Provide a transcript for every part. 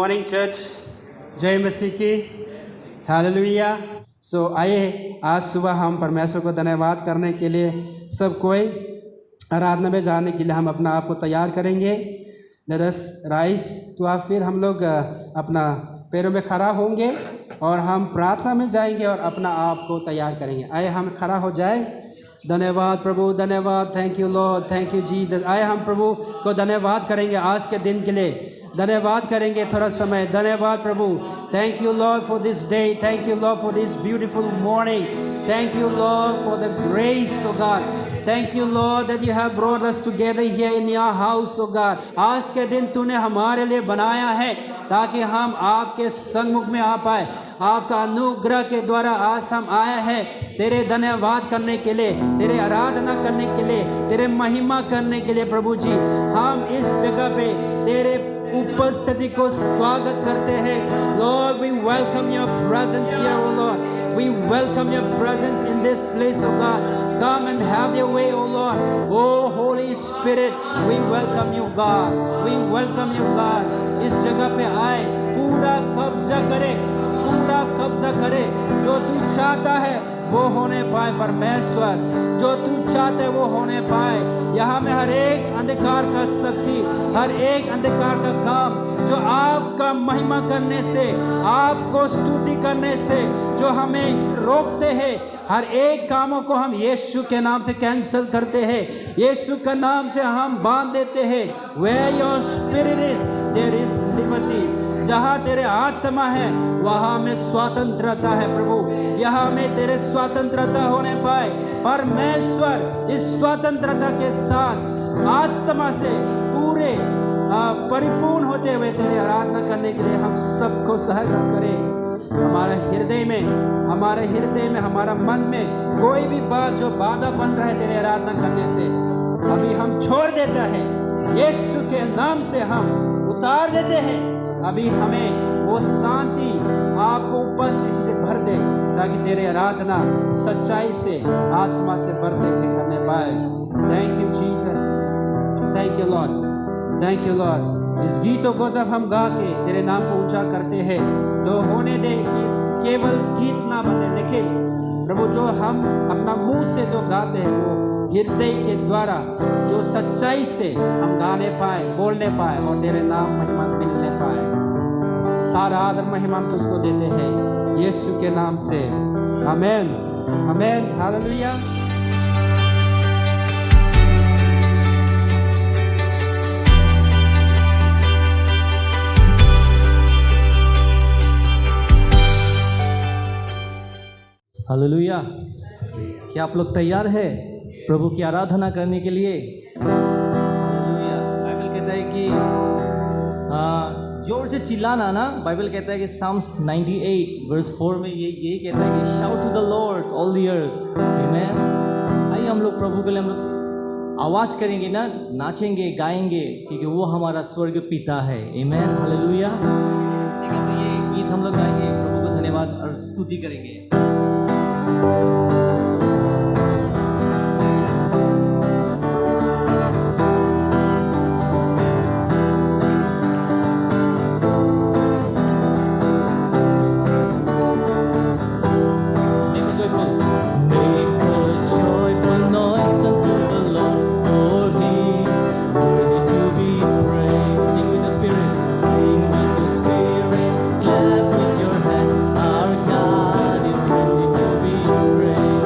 Morning church, जय मसीह की, hallelujah. आइए आज सुबह हम परमेश्वर को धन्यवाद करने के लिए सब कोई आराधना में जाने के लिए हम अपना आप को तैयार करेंगे। Let us rise. तो आप फिर हम लोग अपना पैरों में खड़ा होंगे और हम प्रार्थना में जाएंगे और अपना आप को तैयार करेंगे। आइए हम खड़ा हो जाए। धन्यवाद प्रभु, धन्यवाद, thank you Lord, thank you Jesus. आइए हम प्रभु को धन्यवाद करेंगे आज के दिन के लिए, धन्यवाद करेंगे थोड़ा समय। धन्यवाद प्रभु, thank you Lord for this day, thank you Lord for this beautiful morning, thank you Lord for the grace of God, thank you Lord that you have brought us together here in your house of God. आज के दिन तूने हमारे लिए बनाया है ताकि हम आपके सन्मुख में आ पाए। आपका अनुग्रह के द्वारा आज हम आए हैं तेरे धन्यवाद करने के लिए, तेरे आराधना करने के लिए, तेरे महिमा करने के लिए। प्रभु जी, हम इस जगह पे तेरे उपस्थिति को स्वागत करते हैं। Lord, we welcome your presence here, o Lord. We welcome your presence in this place, oh God. Come and have your way, oh Lord. Oh Holy Spirit, we welcome you, God. We welcome you, God. इस जगह पे आए, पूरा कब्जा करे, पूरा कब्जा करे। जो तू चाहता है वो होने पाए परमेश्वर, जो तू चाहते है वो होने पाए। यहाँ में हर एक अंधकार का शक्ति, हर एक अंधकार का काम जो आपका महिमा करने से, आपको स्तुति करने से जो हमें रोकते हैं, हर एक कामों को हम यीशु के नाम से कैंसिल करते हैं, यीशु के नाम से हम बांध देते हैं। Where your spirit is, there is liberty. जहाँ तेरे आत्मा है वहाँ में स्वतंत्रता है प्रभु। यहाँ में तेरे स्वतंत्रता होने पाए परमेश्वर। इस स्वतंत्रता के साथ आत्मा से पूरे परिपूर्ण होते हुए तेरे आराधना करने के लिए हम सबको सहायता करें। हमारे हृदय में, हमारा मन में कोई भी बात जो बाधा बन रहा है तेरे आराधना करने से, अभी हम छोड़ देता है। यीशु के नाम से हम उतार देते हैं। अभी हमें वो शांति आपको उपस्थिति से भर दे ताकि तेरे आराधना सच्चाई से, आत्मा से भरते हुए करने पाए। Thank you Jesus, thank you Lord, thank you Lord. इस गीतों को जब हम गा के तेरे नाम को ऊंचा करते हैं तो होने दे कि केवल गीत ना बने, लेकिन प्रभु जो हम अपना मुंह से जो गाते हैं वो हृदय के द्वारा जो सच्चाई से हम गाने पाए, बोलने पाए और तेरे नाम महिमा मिलने पाए। सारा आदर महिमा हम तुझको देते हैं यीशु के नाम से, आमेन, आमेन, हालेलुया। हालेलुया। क्या आप लोग तैयार है प्रभु की आराधना करने के लिए? हालेलुया। बाइबल कहता है कि जोर से चिल्लाना ना। बाइबल कहता है कि Psalms 98 वर्स 4 में यही कहता है कि shout to the Lord all the earth, amen. आइए हम लोग प्रभु के लिए हम लोग आवाज़ करेंगे ना, नाचेंगे, गाएंगे, क्योंकि वो हमारा स्वर्ग पिता है, आमेन, हालेलुया। ठीक है, तो ये गीत हम लोग गाएंगे, प्रभु को धन्यवाद और स्तुति करेंगे। Clap with your hands, our God is ready to be praised.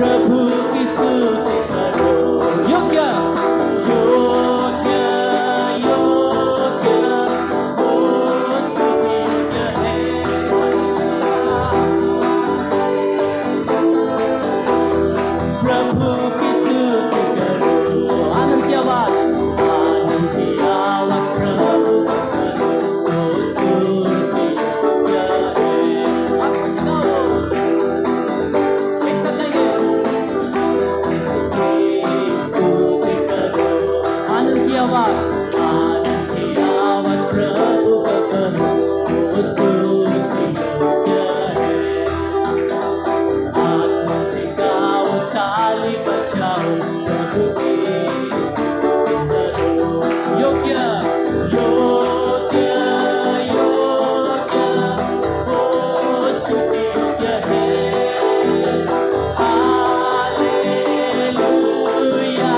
प्रभु की स्तुति करो योग्य योग्य योग्य वो स्तुति योग्य है प्रभु की स्तुति करो आनंद की आवाज प्रभु की करो वो स्तुति योग्य है आप गाओ एक साथ गाइए स्तुति करो आनंद की आवाज प्रभु का करो वो स्तुति योग्य है आत्मा से गाओ ताली बजाओ प्रभु की स्तुति करो योग्य योग्य योग्य वो स्तुति योग्य है हालेलुया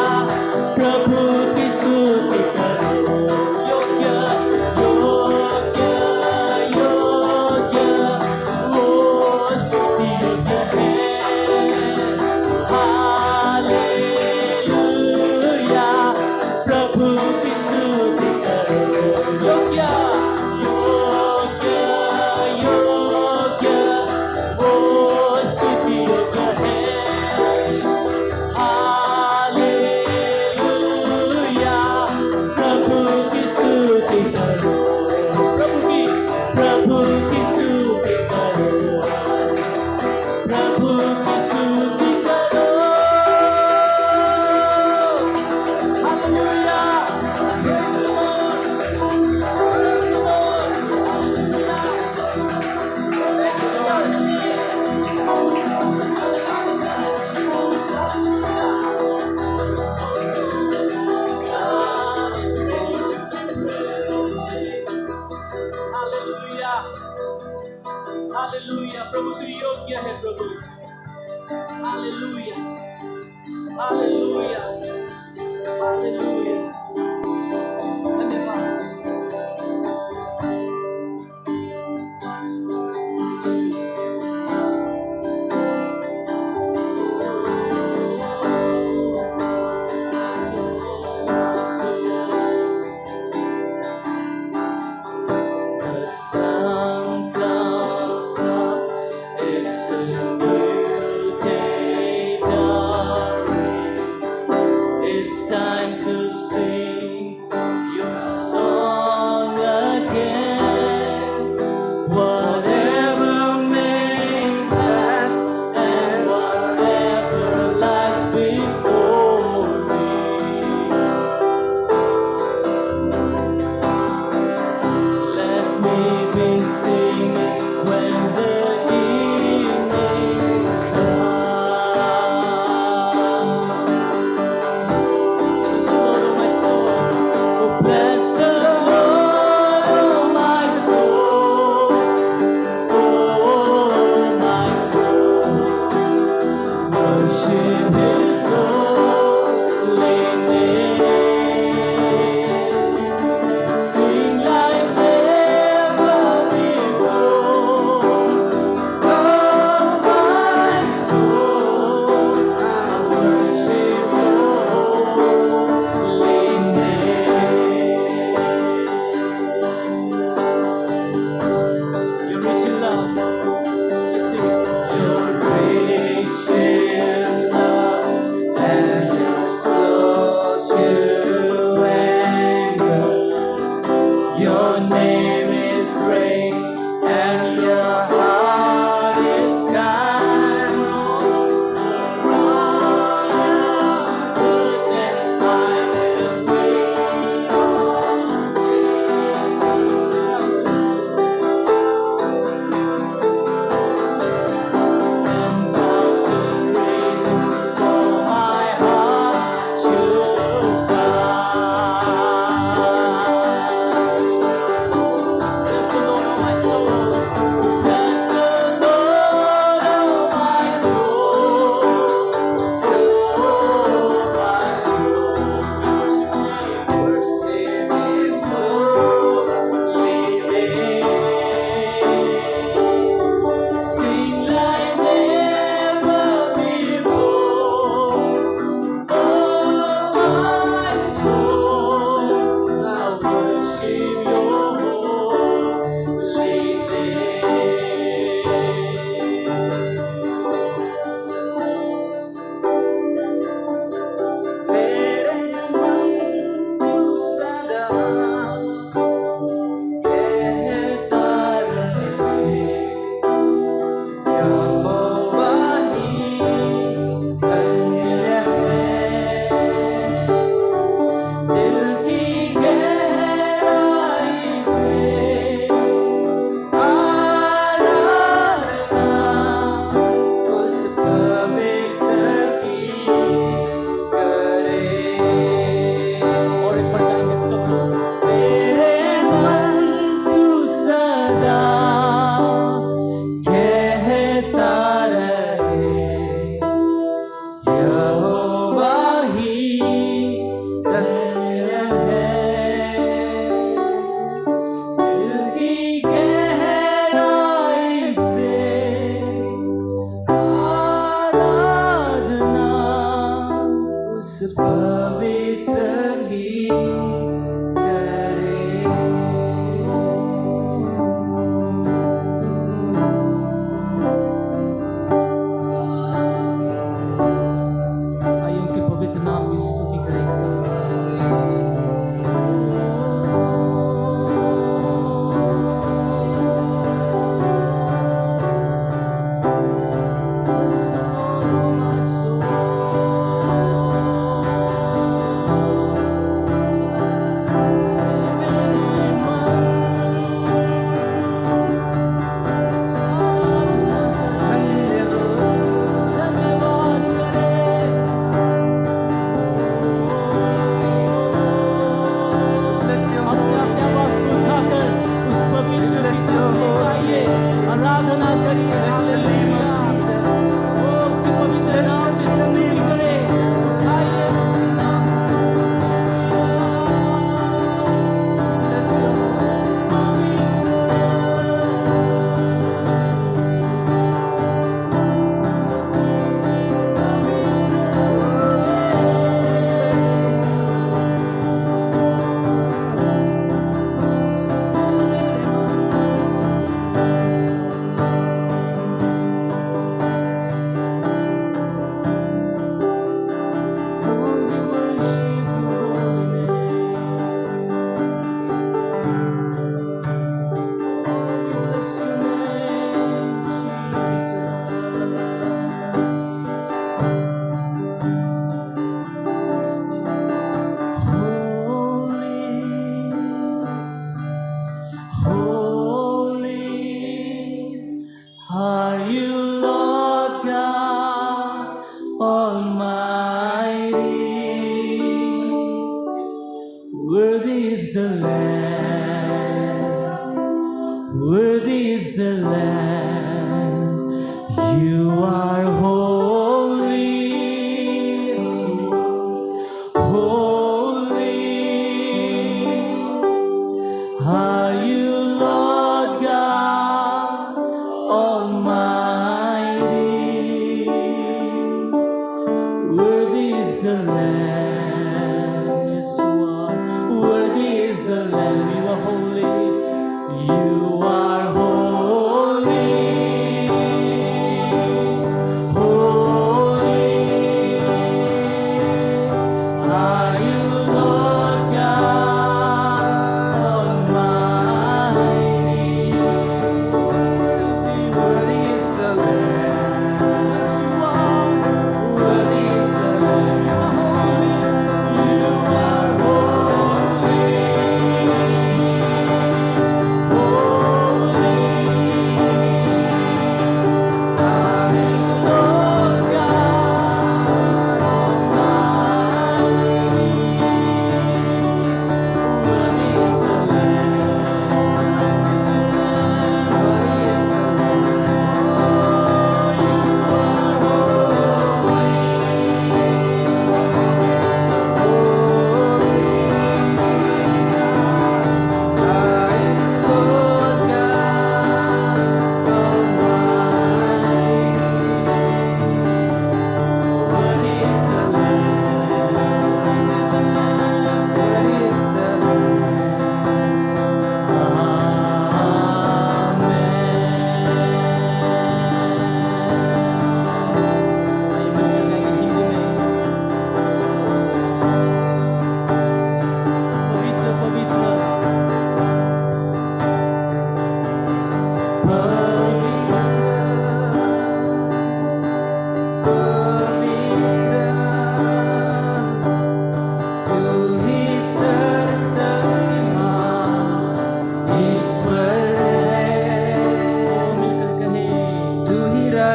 प्रभु की स्तुति करो योग्य योग्य योग्य वो स्तुति योग्य है हालेलुया प्रभु की स्तुति करो योग्य योग्य योग्य वो स्तुति योग्य है हालेलुया प्रभु की स्तुति करो प्रभु की स्तुति करो प्रभु की स्तुति करो hallelujah Praise the Lord. Praise the Lord. Hallelujah. Thank you, Hallelujah. Hallelujah. प्रभु तू योग्य है प्रभु Hallelujah. Hallelujah. Hallelujah. धन्यवाद The sun comes up, it's a new day dawning. It's time to sing. यहोवा ही धन्य है। दिल की गहराई से आराधना उस पवित्र की करे। और एक बार गाएंगे सब लोग। मेरे मन तू सदा कहता रहे, यहोवा ही धन्य है। दिल की गहराई से आराधना उस पवित्र की आइए उनके पवित्र नाम की स्तुति करें एक साथ। अपने अपने आवाज को उठाकर उस पवित्र विषय में गाइए, आराधना करिए। हालेलुया। ओ उसके पवित्र नाम की स्तुति करें। उठाइए are you, Lord God Almighty? Worthy is the Lamb, worthy is the Lamb. You are holy, yes, you are holy. Are you, Lord God Almighty? Worthy is the Lamb, yes you are. Worthy is the Lamb, you are holy. You are holy.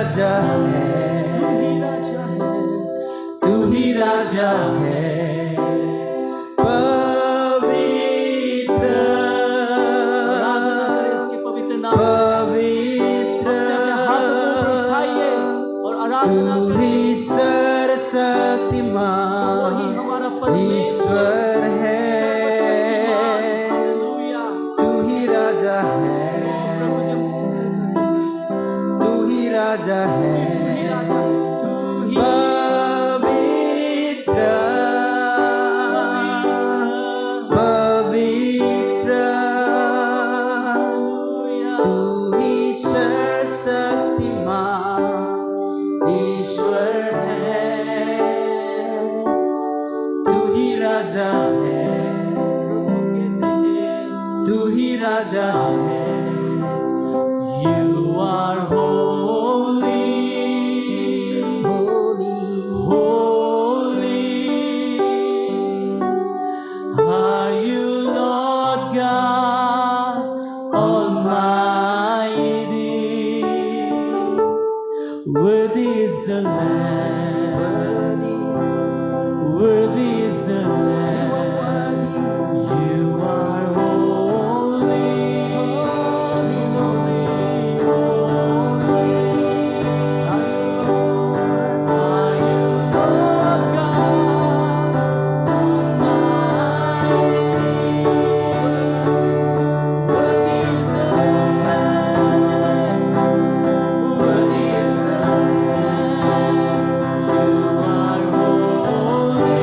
राजा है, तू ही राजा है, पवित्र इसके पवित्र नाम पवित्र हाथों को उठाइए और आराधना तू करिए। ही सर्वशक्तिमान वही हमारा परमेश्वर ईश्वर है, हालेलुया। तू ही राजा है, प्रभु जब तू ही राजा है, तू ही पवित्र पवित्र तू ही सर्वशक्तिमान ईश्वर है, तू ही राजा है, तू ही राजा है। You are holy, holy. Are you Lord God Almighty? Worthy is the Lamb, worthy is the Lamb. You are holy, holy, holy. Are you Lord God Almighty? Worthy is the Lamb, worthy is the Lamb. You are holy.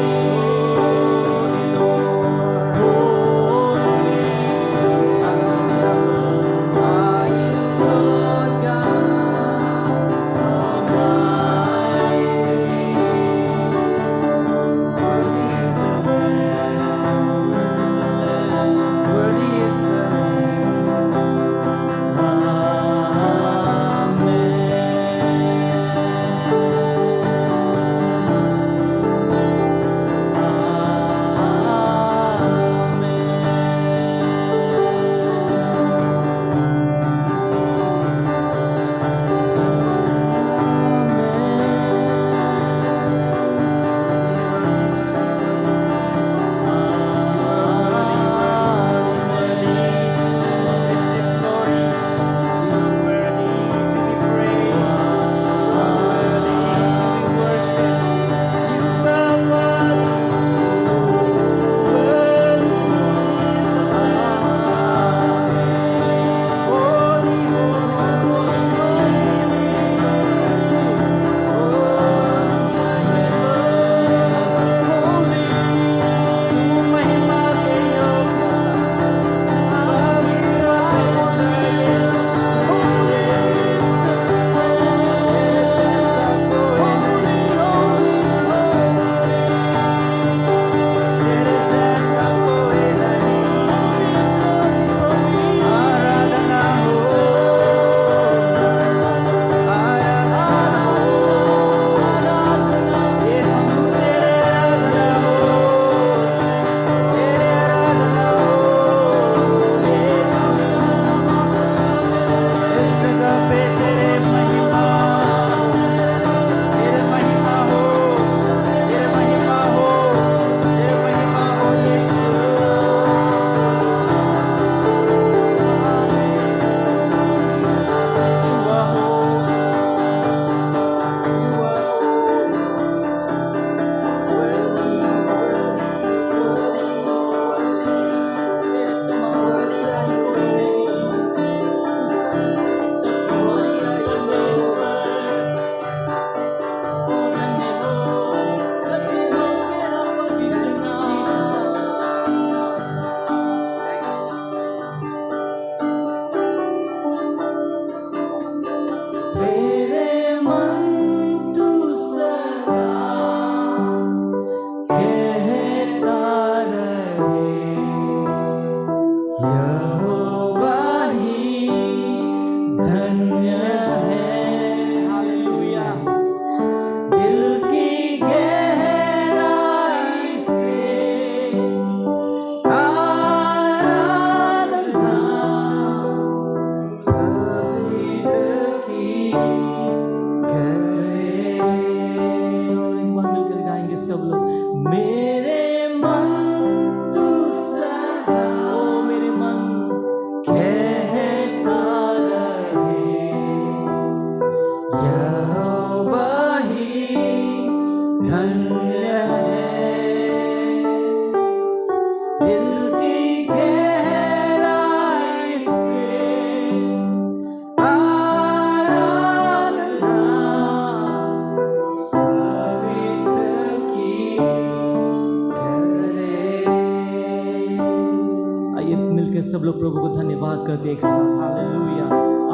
करते एक साथ। Hallelujah.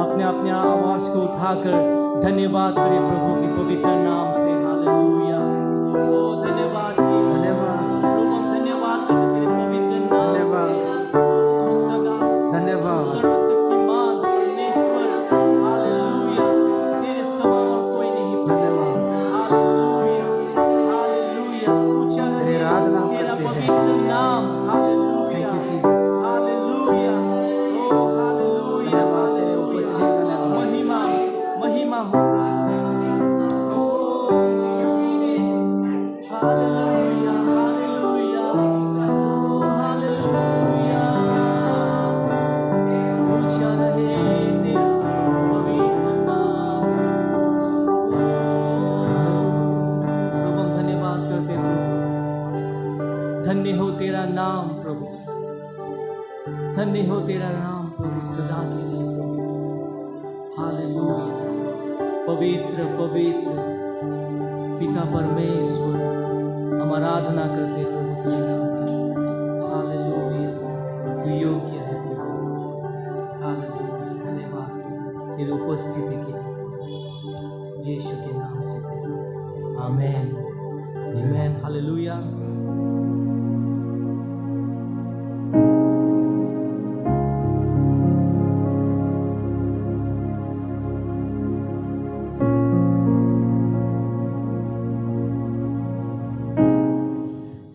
आपने अपने आवाज को उठाकर धन्यवाद करें प्रभु के पवित्र नाम से। हालेलुया। ओ धन्यवाद प्रभु, हम धन्यवाद करते तेरे पवित्र नाम। तू सदा धन्यवाद। सर्वशक्तिमान परमेश्वर। हालेलुया। तेरे समान और कोई नहीं। हालेलुया। हालेलुया। ऊंचा तेरी आराधना हम तेरा करते हैं। पवित्र नाम। Hallelujah. Thank you, Jesus. Hallelujah. ओ हालेलुया। धन्यवाद तेरे उपस्थिति का धन्यवाद। महिमा महिमा हो। हालेलुया। हालेलुया। हालेलुया। ऊंचा रहे तेरा पवित्र नाम। प्रभु हम धन्यवाद करते हैं प्रभु। धन्य हो तेरा नाम प्रभु, धन्य हो तेरा नाम प्रभु सदा के लिए प्रभु। हालेलुया। पवित्र पवित्र पिता परमेश्वर, हम आराधना करते हैं प्रभु तेरे नाम की। हालेलुया। तू योग्य है प्रभु। हालेलुया। धन्यवाद तेरी उपस्थिति के लिए यीशु के नाम से प्रभु। आमेन। आमेन। हालेलुया।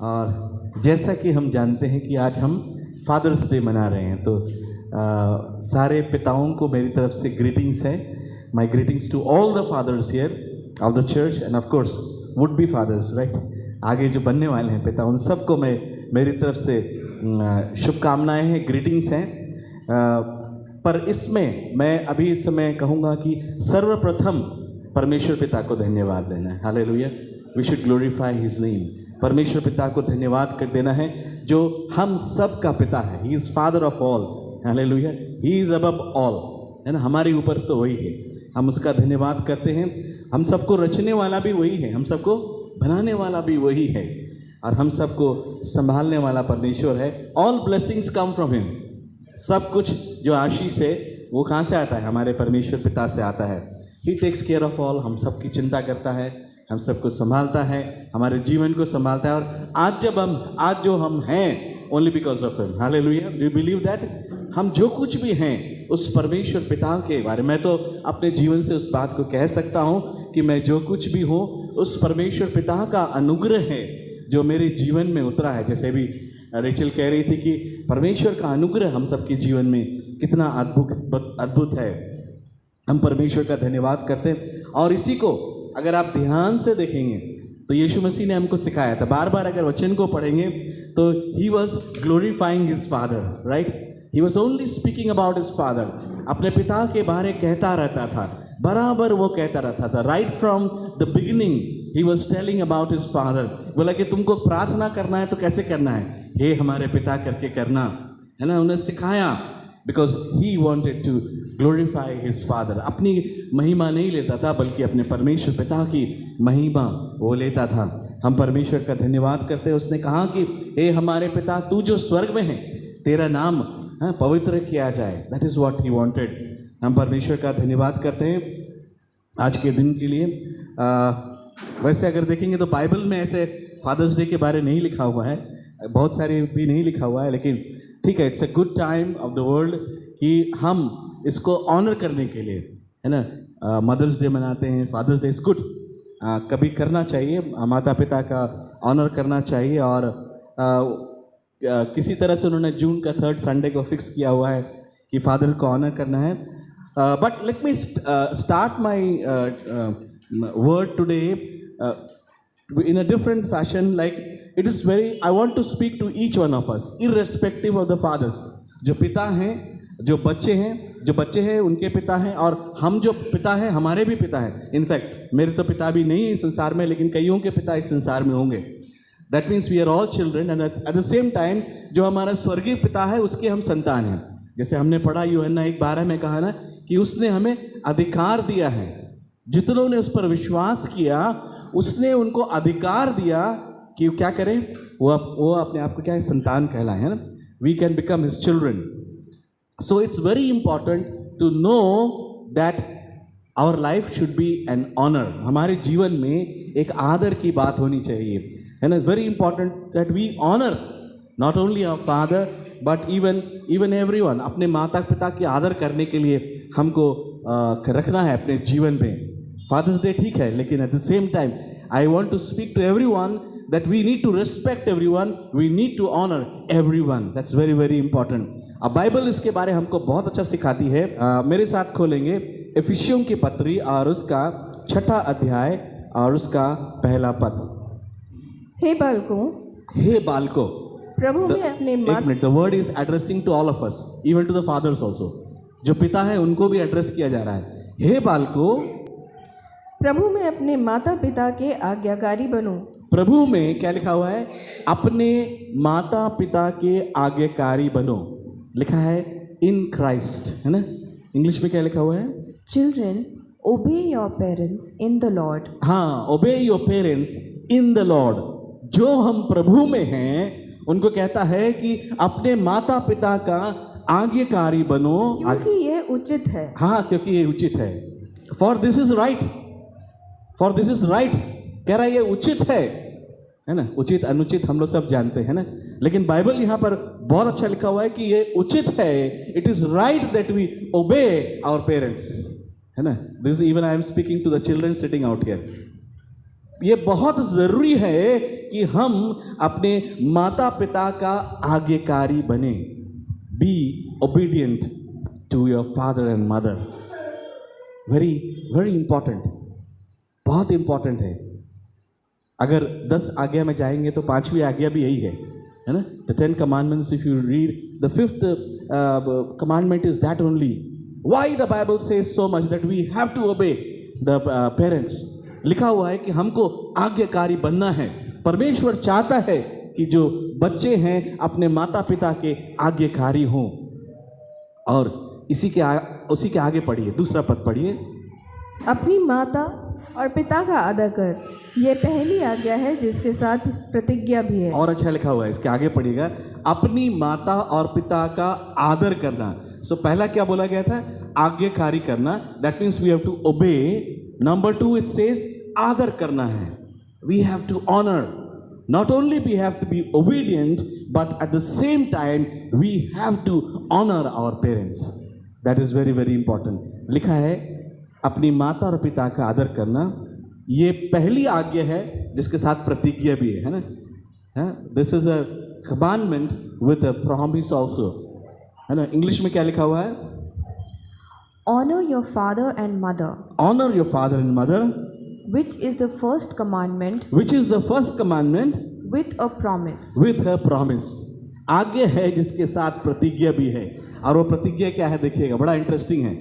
और जैसा कि हम जानते हैं कि आज हम फादर्स डे मना रहे हैं, तो सारे पिताओं को मेरी तरफ से ग्रीटिंग्स है। My greetings to all the fathers here of the church and of course would be fathers, right. आगे जो बनने वाले हैं पिता, उन सबको मैं मेरी तरफ से शुभकामनाएं हैं, ग्रीटिंग्स हैं। पर इसमें मैं अभी इस समय कहूँगा कि सर्वप्रथम परमेश्वर पिता को धन्यवाद देना है। Hallelujah. We should glorify his name. परमेश्वर पिता को धन्यवाद कर देना है जो हम सब का पिता है। He is father of all. Hallelujah. He is above all, है ना। हमारे ऊपर तो वही है, हम उसका धन्यवाद करते हैं। हम सबको रचने वाला भी वही है, हम सबको बनाने वाला भी वही है, और हम सबको संभालने वाला परमेश्वर है। All blessings come from him. सब कुछ जो आशीष है वो कहाँ से आता है? हमारे परमेश्वर पिता से आता है। ही टेक्स केयर ऑफ ऑल। हम सबकी चिंता करता है, हम सबको संभालता है, हमारे जीवन को संभालता है। और आज जो हम हैं only because of him. Hallelujah. Do you believe that? हम जो कुछ भी हैं उस परमेश्वर पिता के बारे में, तो अपने जीवन से उस बात को कह सकता हूँ कि मैं जो कुछ भी हूँ उस परमेश्वर पिता का अनुग्रह है जो मेरे जीवन में उतरा है। जैसे भी रेचल कह रही थी कि परमेश्वर का अनुग्रह हम सबके जीवन में कितना अद्भुत है। हम परमेश्वर का धन्यवाद करते हैं। और इसी को अगर आप ध्यान से देखेंगे तो यीशु मसीह ने हमको सिखाया था। बार बार अगर वचन को पढ़ेंगे तो he was glorifying his father, right. He was only speaking about his father. अपने पिता के बारे कहता रहता था, बराबर वो कहता रहता था। Right from the beginning he was telling about his father. बोला कि तुमको प्रार्थना करना है तो कैसे करना है? हे हमारे पिता करके करना, है ना। उन्हें सिखाया because he wanted to glorify his father. अपनी महिमा नहीं लेता था बल्कि अपने परमेश्वर पिता की महिमा वो लेता था। हम परमेश्वर का धन्यवाद करते हैं। उसने कहा कि हे हमारे पिता, तू जो स्वर्ग में है, तेरा नाम पवित्र किया जाए। That is what he wanted. हम परमेश्वर का धन्यवाद करते हैं आज के दिन के लिए। वैसे अगर देखेंगे तो बाइबल में ऐसे फादर्स डे के बारे नहीं लिखा हुआ है, बहुत सारे भी नहीं लिखा हुआ है, लेकिन ठीक है, it's a good time of the world कि हम इसको ऑनर करने के लिए, है ना, मदर्स डे मनाते हैं। फादर्स डे इज़ गुड, कभी करना चाहिए, माता पिता का ऑनर करना चाहिए। और किसी तरह से उन्होंने जून का 3rd संडे को फिक्स किया हुआ है कि फादर को ऑनर करना है। But let me start my word today in a different fashion. Like it is very, I want to speak to each one of us irrespective of the fathers. जो पिता हैं, जो बच्चे हैं उनके पिता हैं, और हम जो पिता हैं हमारे भी पिता हैं। इनफैक्ट मेरे तो पिता भी नहीं इस संसार में, लेकिन कईयों के पिता इस संसार में होंगे। That means we are all children and at the same time जो हमारा स्वर्गीय पिता है उसके हम संतान हैं। जैसे हमने पढ़ा यूहन्ना 1:12 में कहा ना कि उसने हमें अधिकार दिया है, जितनों ने उस पर विश्वास किया उसने उनको अधिकार दिया कि क्या करें, वो अपने आप को क्या है, संतान कहलाए, है ना। We can become his children. So it's very important to know that our life should be an honor. हमारे जीवन में एक आदर की बात होनी चाहिए. And it's very important that we honor not only our father but even everyone. अपने माता पिता की आदर करने के लिए हमको रखना है अपने जीवन में. Father's Day ठीक है, लेकिन at the same time I want to speak to everyone that we need to respect everyone, we need to honor everyone. That's very very important. अब बाइबल इसके बारे में हमको बहुत अच्छा सिखाती है. मेरे साथ खोलेंगे इफिसियों की पत्री और उसका 6 अध्याय और उसका 1 पद. हे बालकों, हे बालकों, प्रभु में अपने एक minute, the word is addressing to all of us, even to the fathers also. जो पिता है उनको भी एड्रेस किया जा रहा है. हे बालकों, प्रभु में अपने माता पिता के आज्ञाकारी बनो. प्रभु में क्या लिखा हुआ है? अपने माता पिता के आज्ञाकारी बनो. लिखा है इन क्राइस्ट, है ना. इंग्लिश में क्या लिखा हुआ है? Children, obey your parents in the Lord. हाँ, obey your parents in the Lord. जो हम प्रभु में हैं उनको कहता है कि अपने माता पिता का आज्ञाकारी बनो, क्योंकि ये उचित है. हाँ, क्योंकि ये उचित है. For this is right, for this is right. कह रहा है ये उचित है ना. उचित अनुचित हम लोग सब जानते हैं ना, लेकिन बाइबल यहाँ पर बहुत अच्छा लिखा हुआ है कि ये उचित है. It is right that we obey our parents, है ना. This even I am speaking to the children sitting out here. ये बहुत जरूरी है कि हम अपने माता पिता का आज्ञाकारी बने. Be obedient to your father and mother. Very very important, बहुत इंपॉर्टेंट है. अगर 10 आज्ञा में जाएंगे तो 5वीं आज्ञा भी यही है ना. The 10 commandments, if you read the 5th commandment is that only. Why the Bible says so much that we have to obey the parents? लिखा हुआ है कि हमको आज्ञाकारी बनना है. परमेश्वर चाहता है कि जो बच्चे हैं अपने माता पिता के आज्ञाकारी हों. और उसी के आगे पढ़िए, दूसरा पद पढ़िए. अपनी माता और पिता का आदर कर, ये पहली आज्ञा है जिसके साथ प्रतिज्ञा भी है. और अच्छा लिखा हुआ है, इसके आगे पढ़िएगा. अपनी माता और पिता का आदर करना. सो पहला क्या बोला गया था? आज्ञाकारी करना. That means we have to obey. Number 2 it says आदर करना है. We have to honour. Not only we have to be obedient but at the same time we have to honour our parents. That is very very important. लिखा है अपनी माता और पिता का आदर करना. ये पहली आज्ञा है जिसके साथ प्रतिज्ञा भी है ना. This is a commandment with a promise also, है ना. इंग्लिश में क्या लिखा हुआ है? Honour your father and mother. Honour your father and mother. Which is the first commandment. Which is the first commandment. With a promise. With a promise. आज्ञा है जिसके साथ प्रतिज्ञा भी है. और वो प्रतिज्ञा क्या है देखिएगा, बड़ा इंटरेस्टिंग है.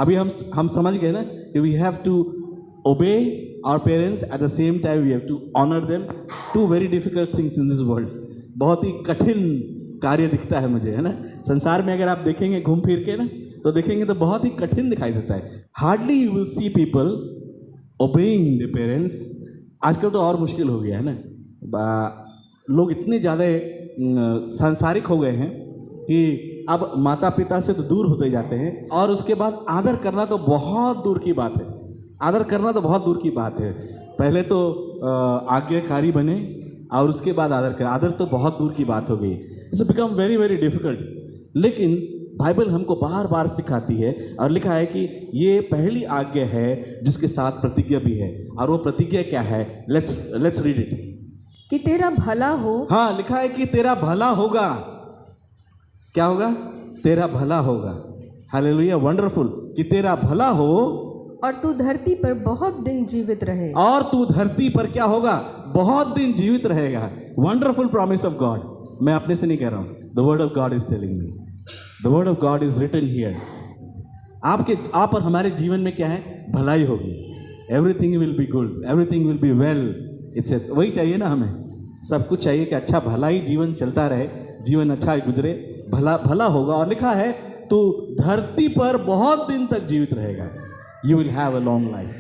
अभी हम समझ गए ना कि we have to obey our parents, at the same time we have to honour them. 2 very difficult things in this world. बहुत ही कठिन कार्य दिखता है मुझे, है ना. संसार में अगर आप देखेंगे घूम फिर के ना, तो देखेंगे तो बहुत ही कठिन दिखाई देता है. Hardly you will see people obeying the parents. आजकल तो और मुश्किल हो गया है ना. लोग इतने ज़्यादा सांसारिक हो गए हैं कि अब माता पिता से तो दूर होते जाते हैं. और उसके बाद आदर करना तो बहुत दूर की बात है. आदर करना तो बहुत दूर की बात है. पहले तो आज्ञाकारी बने और उसके बाद आदर करें. आदर तो बहुत दूर की बात हो गई. It's become very very difficult. लेकिन बाइबल हमको बार बार सिखाती है और लिखा है कि ये पहली आज्ञा है जिसके साथ प्रतिज्ञा भी है. और वो प्रतिज्ञा क्या है? Let's read it. कि तेरा भला हो. हाँ, लिखा है कि तेरा भला होगा. क्या होगा? तेरा भला होगा. Hallelujah, wonderful. कि तेरा भला हो और तू धरती पर बहुत दिन जीवित रहे. और तू धरती पर क्या होगा? बहुत दिन जीवित रहेगा. Wonderful promise of God. मैं अपने से नहीं कह रहा हूं. The word of God is telling me. The word of God is written here. आप और हमारे जीवन में क्या है? भलाई होगी. Everything will be good, everything will be well. It's वही चाहिए ना हमें. सब कुछ चाहिए कि अच्छा भला ही जीवन चलता रहे, जीवन अच्छा गुजरे, भला भला होगा. और लिखा है तू धरती पर बहुत दिन तक जीवित रहेगा. You will have a long life.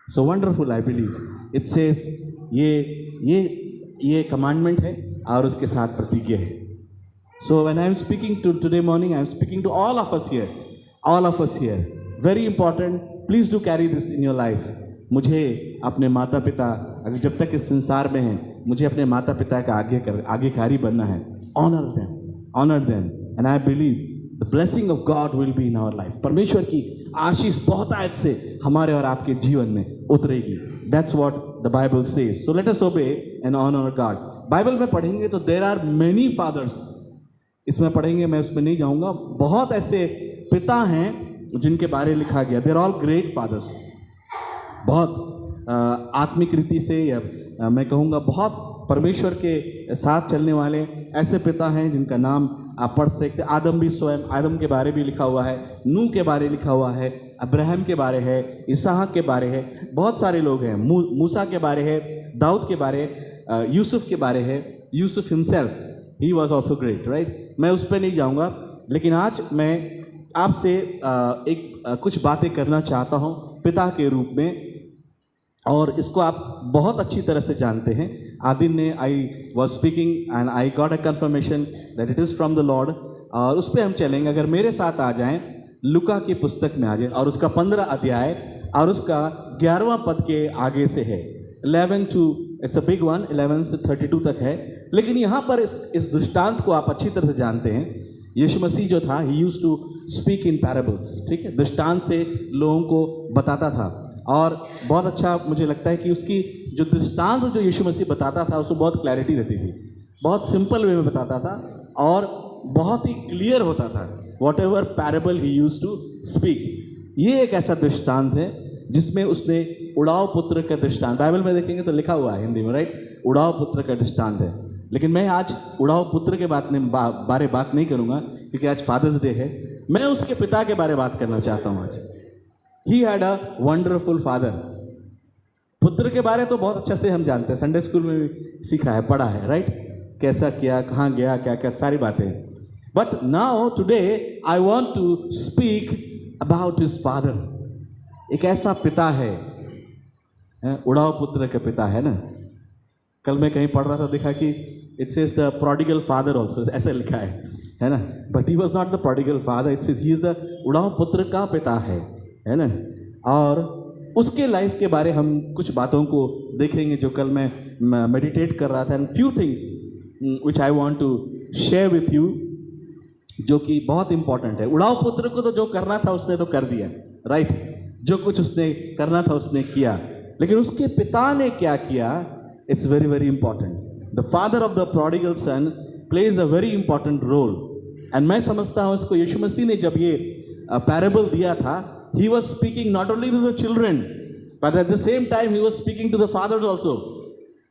So wonderful. I believe it says ये कमांडमेंट है और उसके साथ प्रतिज्ञा है. So when I am speaking to today morning, I am speaking to all of us here. All of us here. Very important. Please do carry this in your life. मुझे अपने माता पिता, अगर जब तक इस संसार में हैं, मुझे अपने माता पिता का आज्ञाकारी बनना है. Honor them. And I believe the blessing of God will be in our life. परमेश्वर की आशीष बहुत आज से हमारे और आपके जीवन में उतरेगी. That's what the Bible says. So let us obey and honor God. Bible में पढ़ेंगे तो there are many fathers. इसमें पढ़ेंगे, मैं उसमें नहीं जाऊंगा. बहुत ऐसे पिता हैं जिनके बारे में लिखा गया. They're all great fathers. बहुत आत्मिक रीति से या मैं कहूँगा बहुत परमेश्वर के साथ चलने वाले ऐसे पिता हैं जिनका नाम आप पढ़ सकते. आदम भी स्वयं, आदम के बारे भी लिखा हुआ है, नूह के बारे लिखा हुआ है, अब्राहम के बारे है, इसहाक के बारे है, बहुत सारे लोग हैं. मूसा के बारे है, दाऊद के बारे, यूसुफ के बारे है. Yusuf himself, he was also great, right. मैं उस पर नहीं जाऊँगा, लेकिन आज मैं आपसे कुछ बातें करना चाहता हूँ पिता के रूप में, और इसको आप बहुत अच्छी तरह से जानते हैं. आदिन ने I was speaking and I got a conformation that it is from the Lord, और उस पर हम चलेंगे. अगर मेरे साथ आ जाएं, लुका की पुस्तक में आ जाएं, और उसका 15 अध्याय और उसका 11वां पद के आगे से है. 11 to, it's a big one, 11 से 32 तक है. लेकिन यहाँ पर इस दृष्टांत को आप अच्छी तरह से जानते हैं. यीशु मसीह जो था, he used to speak in parables. ठीक है, दृष्टांत से लोगों को बताता था, और बहुत अच्छा मुझे लगता है कि उसकी जो दृष्टांत जो यीशु मसीह बताता था उसमें बहुत क्लैरिटी रहती थी. बहुत सिंपल वे में बताता था और बहुत ही क्लियर होता था. Whatever parable he used to speak. ये एक ऐसा दृष्टांत है जिसमें उसने उड़ाव पुत्र का दृष्टांत, बाइबल में देखेंगे तो लिखा हुआ है हिंदी में, राइट, उड़ाव पुत्र का दृष्टांत है. लेकिन मैं आज उड़ाव पुत्र के बारे बात नहीं करूँगा, क्योंकि आज फादर्स डे है. मैं उसके पिता के बारे बात करना चाहता हूँ आज. He had a wonderful father. पुत्र के बारे तो बहुत अच्छा से हम जानते हैं, संडे स्कूल में भी सीखा है, पढ़ा है, राइट, कैसा किया, कहाँ गया, क्या क्या सारी बातें. But now today I want to speak about his father. एक ऐसा पिता है, उड़ाव पुत्र का पिता है ना. कल मैं कहीं पढ़ रहा था, देखा कि it says the prodigal father also, ऐसा लिखा है ना. But he was not the prodigal father, it says he is the उड़ाव पुत्र का पिता है ना. और उसके लाइफ के बारे हम कुछ बातों को देखेंगे जो कल मैं मेडिटेट कर रहा था. And few things which I want to share with you, जो कि बहुत इंपॉर्टेंट है. उड़ाव पुत्र को तो जो करना था उसने तो कर दिया, राइट, जो कुछ उसने करना था उसने किया. लेकिन उसके पिता ने क्या किया, it's very very important. The father of the prodigal son plays a very important role. And मैं समझता हूँ इसको यीशु मसीह ने जब ये पैराबल दिया था, he was speaking not only to the children but at the same time he was speaking to the fathers also.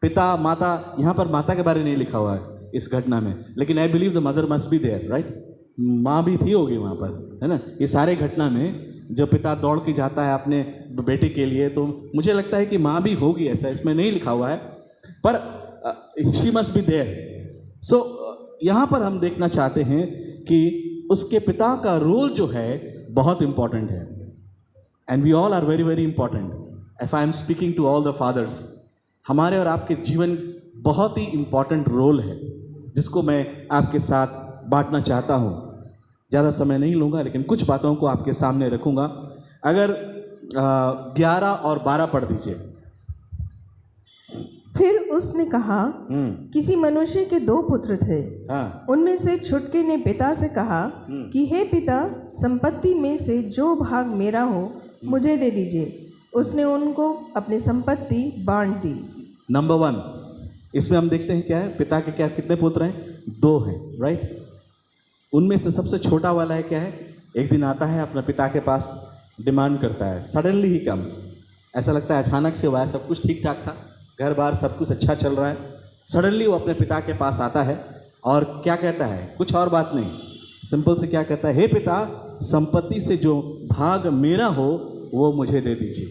पिता माता, यहाँ पर माता के बारे नहीं लिखा हुआ है इस घटना में, लेकिन I believe the mother must be there, right. माँ भी थी होगी वहाँ पर, है ना. ये सारे घटना में जब पिता दौड़ के जाता है अपने बेटे के लिए, तो मुझे लगता है कि माँ भी होगी, ऐसा इसमें नहीं लिखा हुआ है, पर शी मस्ट बी देयर. सो यहाँ पर हम देखना चाहते हैं कि उसके पिता का रोल जो है बहुत इंपॉर्टेंट है. And we all are very very important. If I am speaking to all the fathers, हमारे और आपके जीवन बहुत ही इंपॉर्टेंट रोल है, जिसको मैं आपके साथ बांटना चाहता हूँ. ज़्यादा समय नहीं लूँगा, लेकिन कुछ बातों को आपके सामने रखूँगा. अगर 11 और 12 पढ़ दीजिए. फिर उसने कहा, किसी मनुष्य के 2 पुत्र थे. हाँ. उनमें से छुटके ने पिता से कहा कि हे पिता, संपत्ति में से जो भाग मेरा हो मुझे दे दीजिए. उसने उनको अपनी संपत्ति बांट दी. नंबर 1, इसमें हम देखते हैं क्या है, पिता के क्या कितने पुत्र हैं, 2 हैं, राइट. उनमें से सबसे छोटा वाला है क्या है, एक दिन आता है अपने पिता के पास, डिमांड करता है. सडनली ही कम्स, ऐसा लगता है अचानक से हुआ है, सब कुछ ठीक ठाक था, घर बार सब कुछ अच्छा चल रहा है. सडनली वो अपने पिता के पास आता है और क्या कहता है, कुछ और बात नहीं, सिंपल से क्या कहता है, हे पिता, संपत्ति से जो भाग मेरा हो वो मुझे दे दीजिए.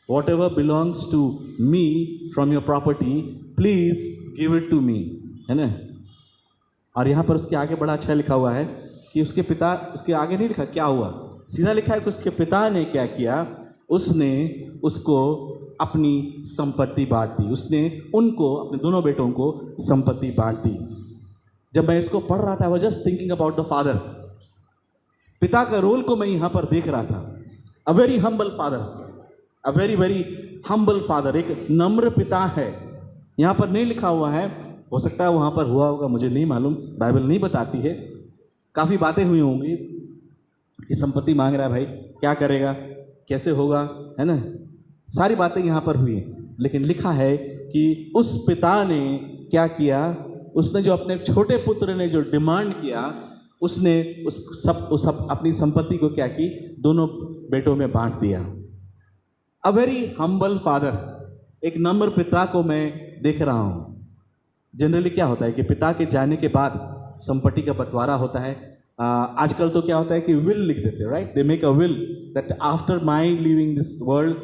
Whatever belongs to me from your property, please give it to me, है ना. और यहाँ पर उसके आगे बड़ा अच्छा लिखा हुआ है कि उसके पिता, उसके आगे नहीं लिखा क्या हुआ, सीधा लिखा है कि उसके पिता ने क्या किया, उसने उसको अपनी संपत्ति बांट दी. उसने उनको, अपने दोनों बेटों को संपत्ति बांट दी. जब मैं इसको पढ़ रहा था, I was just thinking about the father. पिता का रोल को मैं यहाँ पर देख रहा था। A very humble father, a very very humble father, एक नम्र पिता है। यहाँ पर नहीं लिखा हुआ है, हो सकता है वहाँ पर हुआ होगा, मुझे नहीं मालूम, बाइबल नहीं बताती है। काफ़ी बातें हुई होंगी कि संपत्ति मांग रहा है, भाई क्या करेगा, कैसे होगा, है ना, सारी बातें यहाँ पर हुई हैं। लेकिन लिखा है कि उस पिता ने क्या किया, उसने जो अपने छोटे पुत्र ने जो डिमांड किया, उसने उस सब अपनी संपत्ति को क्या की, दोनों बेटों में बांट दिया। अ वेरी हम्बल फादर, एक नम्र पिता को मैं देख रहा हूँ। जनरली क्या होता है कि पिता के जाने के बाद संपत्ति का बंटवारा होता है। आजकल तो क्या होता है कि विल लिख देते हैं, right, they make a will that after my living this world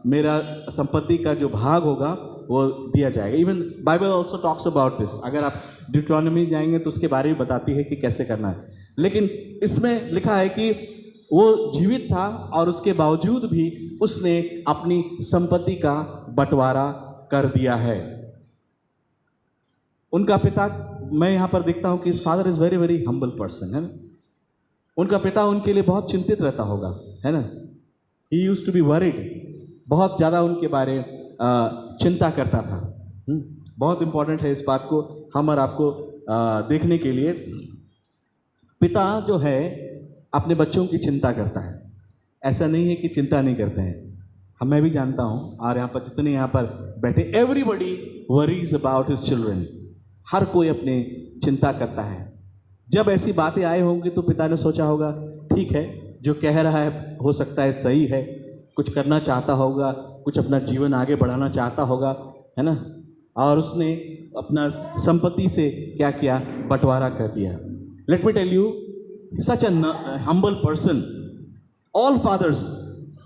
मेरा संपत्ति का जो भाग होगा वो दिया जाएगा। Even Bible also talks about this. अगर आप डिट्रॉनमी जाएंगे तो उसके बारे में बताती है कि कैसे करना है। लेकिन इसमें लिखा है कि वो जीवित था और उसके बावजूद भी उसने अपनी संपत्ति का बंटवारा कर दिया है। उनका पिता, मैं यहाँ पर देखता हूँ कि इस father is very very humble person, है ना। उनका पिता उनके लिए बहुत चिंतित रहता होगा, है ना। He used to be worried, बहुत ज़्यादा उनके बारे चिंता करता था। बहुत इंपॉर्टेंट है इस बात को हम और आपको देखने के लिए। पिता जो है अपने बच्चों की चिंता करता है, ऐसा नहीं है कि चिंता नहीं करते हैं। मैं भी जानता हूँ, और यहाँ पर जितने यहाँ पर बैठे, everybody worries about his children, हर कोई अपने चिंता करता है। जब ऐसी बातें आई होंगी तो पिता ने सोचा होगा, ठीक है, जो कह रहा है हो सकता है सही है, कुछ करना चाहता होगा, कुछ अपना जीवन आगे बढ़ाना चाहता होगा, है ना। और उसने अपना संपत्ति से क्या किया, बंटवारा कर दिया। Let me tell you, such a humble person, all fathers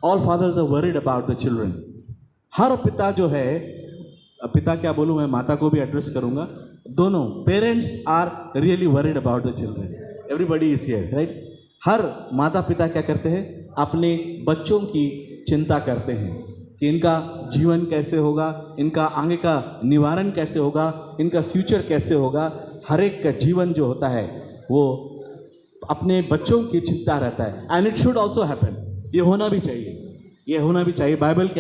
are worried about the children. हर पिता जो है, पिता क्या बोलूँ, मैं माता को भी एड्रेस करूँगा, दोनों parents are really worried about the children. Everybody is here, right. हर माता पिता क्या करते हैं, अपने बच्चों की चिंता करते हैं कि इनका जीवन कैसे होगा, इनका आगे का निवारण कैसे होगा, इनका फ्यूचर कैसे होगा। हर एक का जीवन जो होता है वो अपने बच्चों की चिंता रहता है। And it should also happen, ये होना भी चाहिए, ये होना भी चाहिए। बाइबल के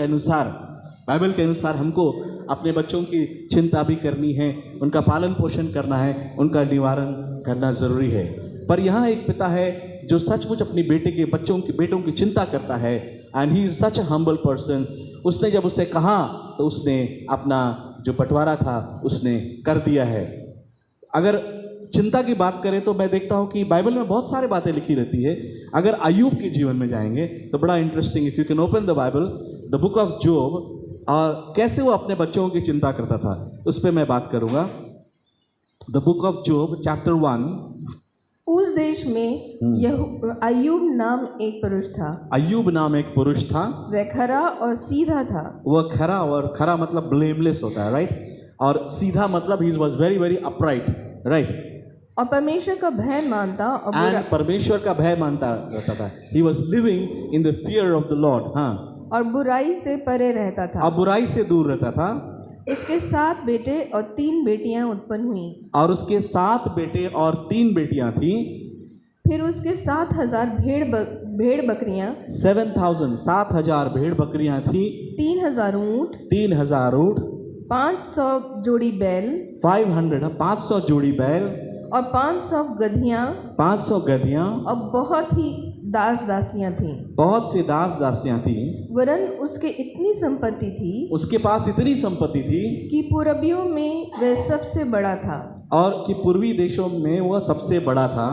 अनुसार हमको अपने बच्चों की चिंता भी करनी है, उनका पालन पोषण करना है, उनका निवारण करना ज़रूरी है। पर यहाँ एक पिता है जो सचमुच अपनी बेटों की चिंता करता है, and he is such a humble person. उसने जब उसे कहा तो उसने अपना जो बंटवारा था उसने कर दिया है। अगर चिंता की बात करें तो मैं देखता हूँ कि बाइबल में बहुत सारी बातें लिखी रहती है। अगर अय्यूब के जीवन में जाएंगे तो बड़ा interesting, if you can open the Bible, the book of Job, और कैसे वो अपने बच्चों की चिंता करता था, उस पर मैं बात करूँगा। The book of job chapter 1। उस देश में अय्यूब नाम एक पुरुष था। अय्यूब नाम एक पुरुष था। वह खरा और सीधा था। वह खरा, और खरा मतलब ब्लेमलेस होता है, राइट। और सीधा मतलब he was very very upright, right. और परमेश्वर का भय मानता और परमेश्वर का भय मानता रहता था। He was living in the fear of the Lord. हाँ, और बुराई से परे रहता था। और बुराई से दूर रहता था। उसके 7 बेटे और 3 बेटियां उत्पन्न हुई। और उसके 7 बेटे और 3 बेटियां थीं। फिर उसके 7,000 भेड़ बकरियां, 7,000 भेड़ बकरियां थीं। 3,000 ऊँट, 500 जोड़ी बैल, 500 जोड़ी बैल, और 500 गधियां, और बहुत ही दास दासियां थीं। बहुत सी दास दासियां थीं। वरन उसके इतनी संपत्ति थी, उसके पास इतनी संपत्ति थी कि पूर्वियों में वह सबसे बड़ा था। और कि पूर्वी देशों में वह सबसे बड़ा था।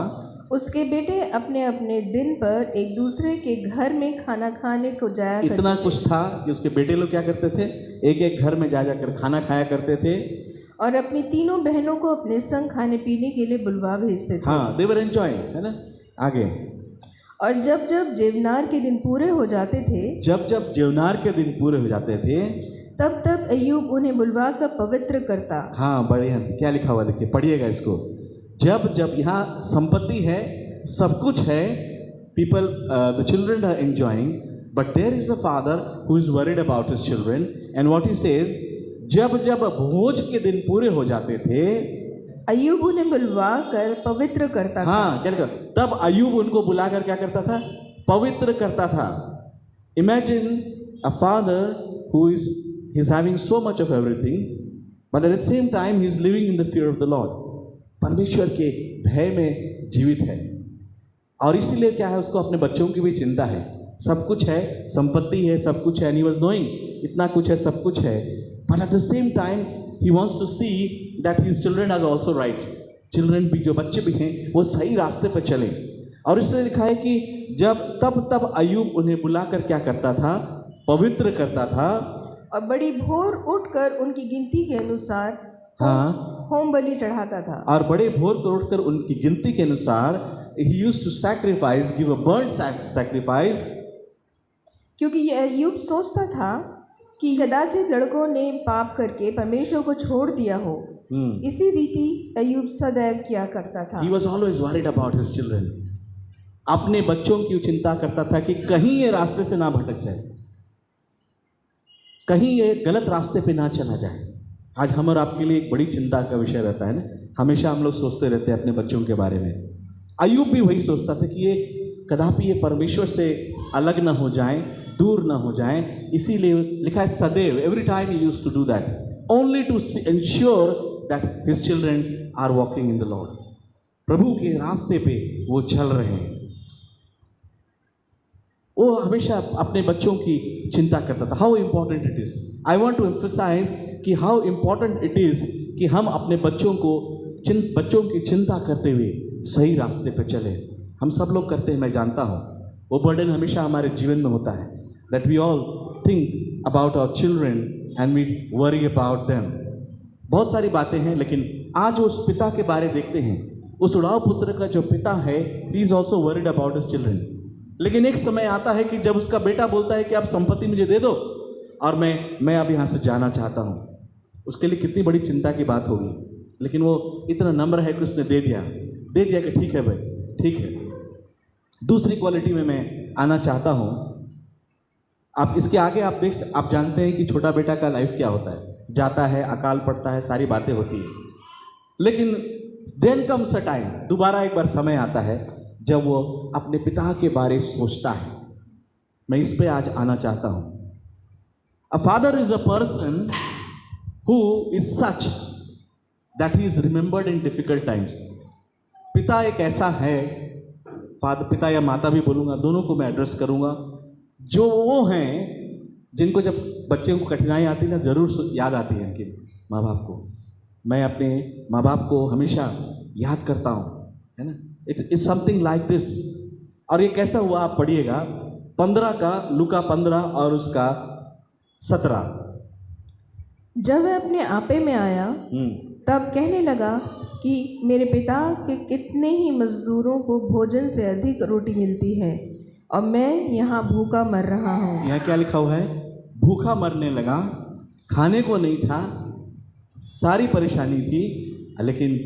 उसके बेटे अपने अपने दिन पर एक दूसरे के घर में खाना खाने को जाया करते इतना कुछ था कि उसके बेटे लोग क्या करते थे, एक एक घर में जा जाकर खाना खाया करते थे। और अपनी तीनों बहनों को अपने संग खाने पीने के लिए बुलवा भेजते थे। हाँ, दे वर एंजॉयिंग, है ना। आगे, और जब जब जेवनार के दिन पूरे हो जाते थे, तब तब अय्यूब उन्हें बुलवा कर पवित्र करता। हाँ, बढ़िया, क्या लिखा हुआ देखिए, पढ़िएगा इसको। जब जब यहाँ संपत्ति है, सब कुछ है, people, the children are enjoying, but there is the father who is worried about his children, and what he says, जब जब भोज के दिन पूरे हो जाते थे, अय्यूब उन्हें बुलवा कर पवित्र करता था। हाँ, क्या लिखा? तब अय्यूब उनको बुलाकर क्या करता था? पवित्र करता था। Imagine a father who is having so much of everything, but at the same time he is living in the fear of the Lord. परमेश्वर के भय में जीवित है, और इसीलिए क्या है, उसको अपने बच्चों की भी चिंता है। सब कुछ है, संपत्ति है, सब कुछ है, and he was knowing इतना कुछ है, सब कुछ है, but at the same time he wants to see that his children are also right. Children भी, जो बच्चे भी हैं, वो सही रास्ते पर चले। और इसलिए लिखा है कि तब अय्यूब उन्हें बुलाकर क्या करता था? पवित्र करता था। और बड़ी भोर उठकर उनकी गिनती के अनुसार हाँ, होम बलि चढ़ाता था। और बड़े भोर को उठकर उनकी गिनती के अनुसार he used to sacrifice, give a burnt sacrifice. क्योंकि यह अय्यूब सोचता था कि कदाचित लड़कों ने पाप करके परमेश्वर को छोड़ दिया हो। इसी रीति अय्यूब सदैव किया करता था। He was always worried about his children. अपने बच्चों की चिंता करता था कि कहीं ये रास्ते से ना भटक जाए, कहीं ये गलत रास्ते पे ना चला जाए। आज हम और आपके लिए एक बड़ी चिंता का विषय रहता है ना, हमेशा हम लोग सोचते रहते हैं अपने बच्चों के बारे में। अय्यूब भी वही सोचता था कि ये कदापि ये परमेश्वर से अलग ना हो जाएं, दूर ना हो जाएं। इसीलिए लिखा है सदैव, every time he used to do that, only to ensure that his children are walking in the Lord. प्रभु के रास्ते पे वो चल रहे हैं। वो हमेशा अपने बच्चों की चिंता करता था। How important it is, I want to emphasise कि हाउ इम्पॉर्टेंट इट इज कि हम अपने बच्चों की चिंता करते हुए सही रास्ते पे चले। हम सब लोग करते हैं, मैं जानता हूँ, वो बर्डन हमेशा हमारे जीवन में होता है, that we all think about our children and we worry about them. बहुत सारी बातें हैं, लेकिन आज उस पिता के बारे देखते हैं। उस उड़ाव पुत्र का जो पिता है, he is also worried about his children. लेकिन एक समय आता है कि जब उसका बेटा बोलता है कि आप संपत्ति मुझे दे दो और मैं अब यहाँ से जाना चाहता हूँ। उसके लिए कितनी बड़ी चिंता की बात होगी, लेकिन वो इतना नम्र है कि उसने दे दिया कि ठीक है भाई, ठीक है। दूसरी क्वालिटी में मैं आना चाहता हूँ। आप इसके आगे आप जानते हैं कि छोटा बेटा का लाइफ क्या होता है, जाता है, अकाल पड़ता है, सारी बातें होती हैं। लेकिन देन कम्स अ टाइम, दोबारा एक बार समय आता है जब वो अपने पिता के बारे सोचता है। मैं इस पे आज आना चाहता हूँ। A father is a person who is such that he is remembered in difficult times. पिता एक ऐसा है, पिता या माता भी बोलूँगा, दोनों को मैं एड्रेस करूँगा, जो वो हैं जिनको जब बच्चे को कठिनाई आती है ना, ज़रूर याद आती है इनके माँ बाप को। मैं अपने माँ बाप को हमेशा याद करता हूँ, है ना। It's something like this. और ये कैसा हुआ आप पढ़िएगा, 15 का, लूका 15 और उसका 17। जब वह अपने आपे में आया तब कहने लगा कि मेरे पिता के कितने ही मजदूरों को भोजन से अधिक रोटी मिलती है और मैं यहाँ भूखा मर रहा हूँ। यहाँ क्या लिखा हुआ है? भूखा मरने लगा, खाने को नहीं था, सारी परेशानी थी, लेकिन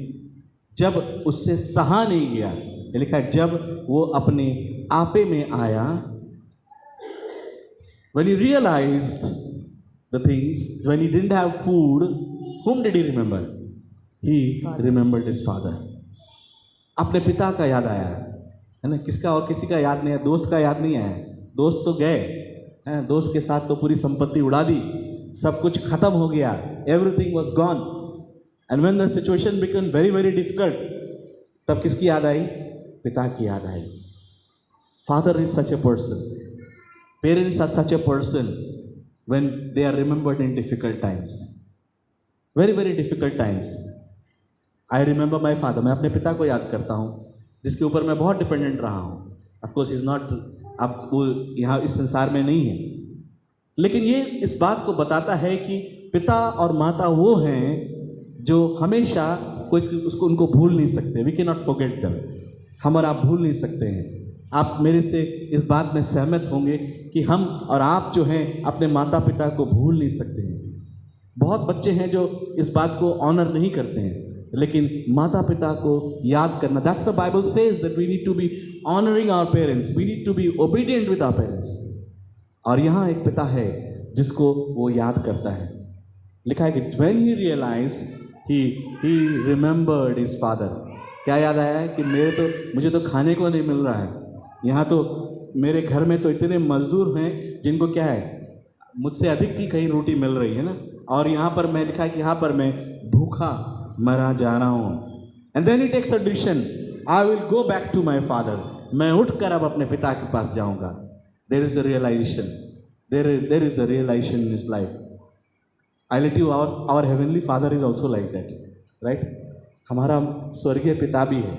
जब उससे सहा नहीं गया, ये लिखा है जब वो अपने आपे में आया, when he realized the things, when he didn't have food, whom did he remember? He remembered his father. अपने पिता का याद आया, है ना। किसका और किसी का याद नहीं है, दोस्त का याद नहीं आया। दोस्त तो गए हैं, दोस्त के साथ तो पूरी संपत्ति उड़ा दी, सब कुछ खत्म हो गया, everything was gone. And when the situation become very very difficult, तब किसकी याद आई? पिता की याद आई। Father is such a person, parents are such a person when they are remembered in difficult times, very very difficult times. I remember my father, मैं अपने पिता को याद करता हूँ, जिसके ऊपर मैं बहुत डिपेंडेंट रहा हूँ। ऑफकोर्स इज़ नॉट, अब वो यहाँ इस संसार में नहीं है, लेकिन ये इस बात को बताता है कि पिता और माता वो हैं जो हमेशा कोई उसको उनको भूल नहीं सकते। We can not forget them. हम और आप भूल नहीं सकते हैं। आप मेरे से इस बात में सहमत होंगे कि हम और आप जो हैं अपने माता पिता को भूल नहीं सकते हैं। बहुत बच्चे हैं जो इस बात को ऑनर नहीं करते हैं, लेकिन माता पिता को याद करना, that's the Bible says that we need to be honouring our parents, we need to be obedient with our parents. और यहाँ एक पिता है जिसको वो याद करता है। लिखा है कि when he realised he remembered his father. क्या याद आया कि मुझे तो खाने को नहीं मिल रहा है, यहाँ तो मेरे घर में तो इतने मजदूर हैं जिनको क्या है, मुझसे अधिक की कहीं रोटी मिल रही है ना, और यहाँ पर मैं लिखा है कि यहाँ पर मैं भूखा मरा जा रहा हूँ. And then he takes a decision, I will go back to my father. मैं उठकर अब अपने पिता के पास जाऊँगा. There is a realisation, there is a realisation in his life. I let you, our heavenly father is also like that, right. हमारा स्वर्गीय पिता भी है.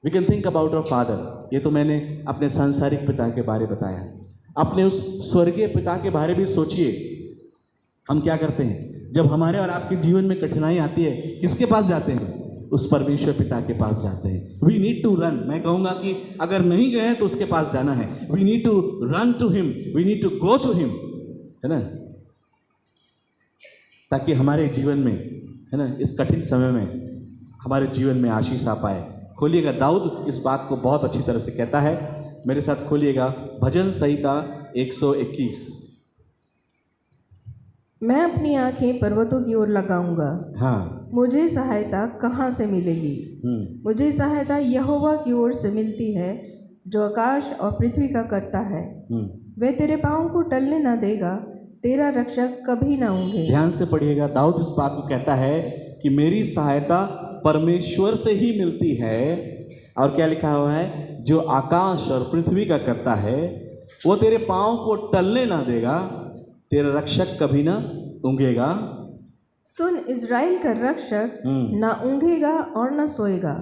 We can think about our father. ये तो मैंने अपने सांसारिक पिता के बारे बताया. अपने उस स्वर्गीय पिता के बारे भी सोचिए. हम क्या करते हैं जब हमारे और आपके जीवन में कठिनाई आती है, किसके पास जाते हैं? उस परमेश्वर पिता के पास जाते हैं. We need to run. मैं कहूँगा कि अगर नहीं गए तो उसके पास जाना है. We need to run to him, we need to go to him, है ना, ताकि हमारे जीवन में, है ना, इस कठिन समय में हमारे जीवन में आशीष आ पाए. खोलिएगा, दाऊद इस बात को बहुत अच्छी तरह से कहता है. मेरे साथ खोलिएगा भजन संहिता 121. मैं अपनी आंखें पर्वतों की ओर लगाऊंगा. हाँ. मुझे सहायता कहाँ से मिलेगी? मुझे सहायता यहोवा की ओर से मिलती है, जो आकाश और पृथ्वी का करता है. वह तेरे पाँव को टलने न देगा, तेरा रक्षक कभी ना ऊँघे. ध्यान से पढ़िएगा. दाऊद इस बात को कहता है कि मेरी सहायता परमेश्वर से ही मिलती है. और क्या लिखा हुआ है? जो आकाश और पृथ्वी का करता है, वो तेरे पाँव को टलने ना देगा, तेरा रक्षक कभी ना ऊँघेगा. सुन, इज़राइल का रक्षक ना ऊँघेगा और न सोएगा.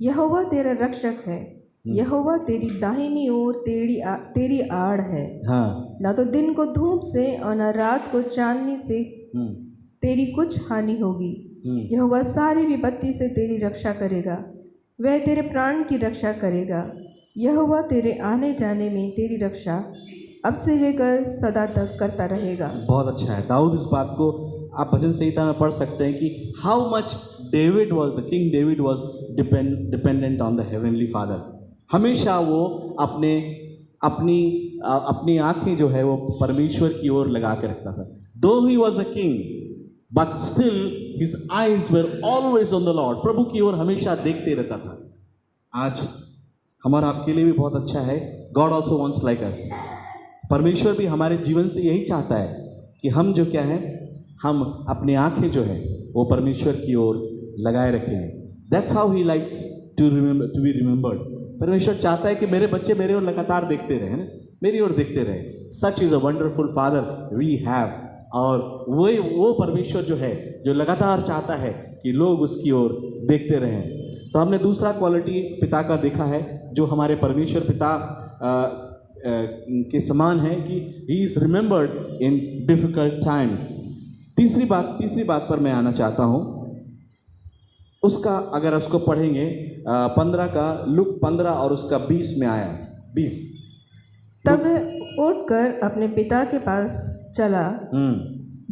यहोवा तेरा रक्षक है. यहोवा तेरी दाहिनी ओर तेरी आड़ है. हाँ. ना तो दिन को धूप से और न रात को चांदनी से तेरी कुछ हानि होगी. यहोवा सारी विपत्ति से तेरी रक्षा करेगा. वह तेरे प्राण की रक्षा करेगा. यहोवा तेरे आने जाने में तेरी रक्षा अब से लेकर सदा तक करता रहेगा. बहुत अच्छा है. दाऊद इस बात को आप भजन संहिता में पढ़ सकते हैं कि how much David was, the king David was dependent on the heavenly father. हमेशा वो अपनी आंखें जो है वो परमेश्वर की ओर लगा के रखता था. Though he was a king, but still his eyes were always on the Lord. प्रभु की ओर हमेशा देखते रहता था. आज हमारा आपके लिए भी बहुत अच्छा है. God also wants like us. परमेश्वर भी हमारे जीवन से यही चाहता है कि हम जो क्या है, हम अपनी आंखें जो है वो परमेश्वर की ओर लगाए रखें. That's how he likes to be remembered. परमेश्वर चाहता है कि मेरे बच्चे मेरे ओर लगातार देखते रहे, ना, मेरी ओर देखते रहे. Such is a wonderful father we have. और वो परमेश्वर जो है, जो लगातार चाहता है कि लोग उसकी ओर देखते रहें. तो हमने दूसरा क्वालिटी पिता का देखा है जो हमारे परमेश्वर पिता के समान है कि he is remembered in difficult times. तीसरी बात पर मैं आना चाहता हूँ. उसका अगर उसको पढ़ेंगे 15 का, लुक 15 और उसका 20 में आया 20. तब उठकर अपने पिता के पास चला.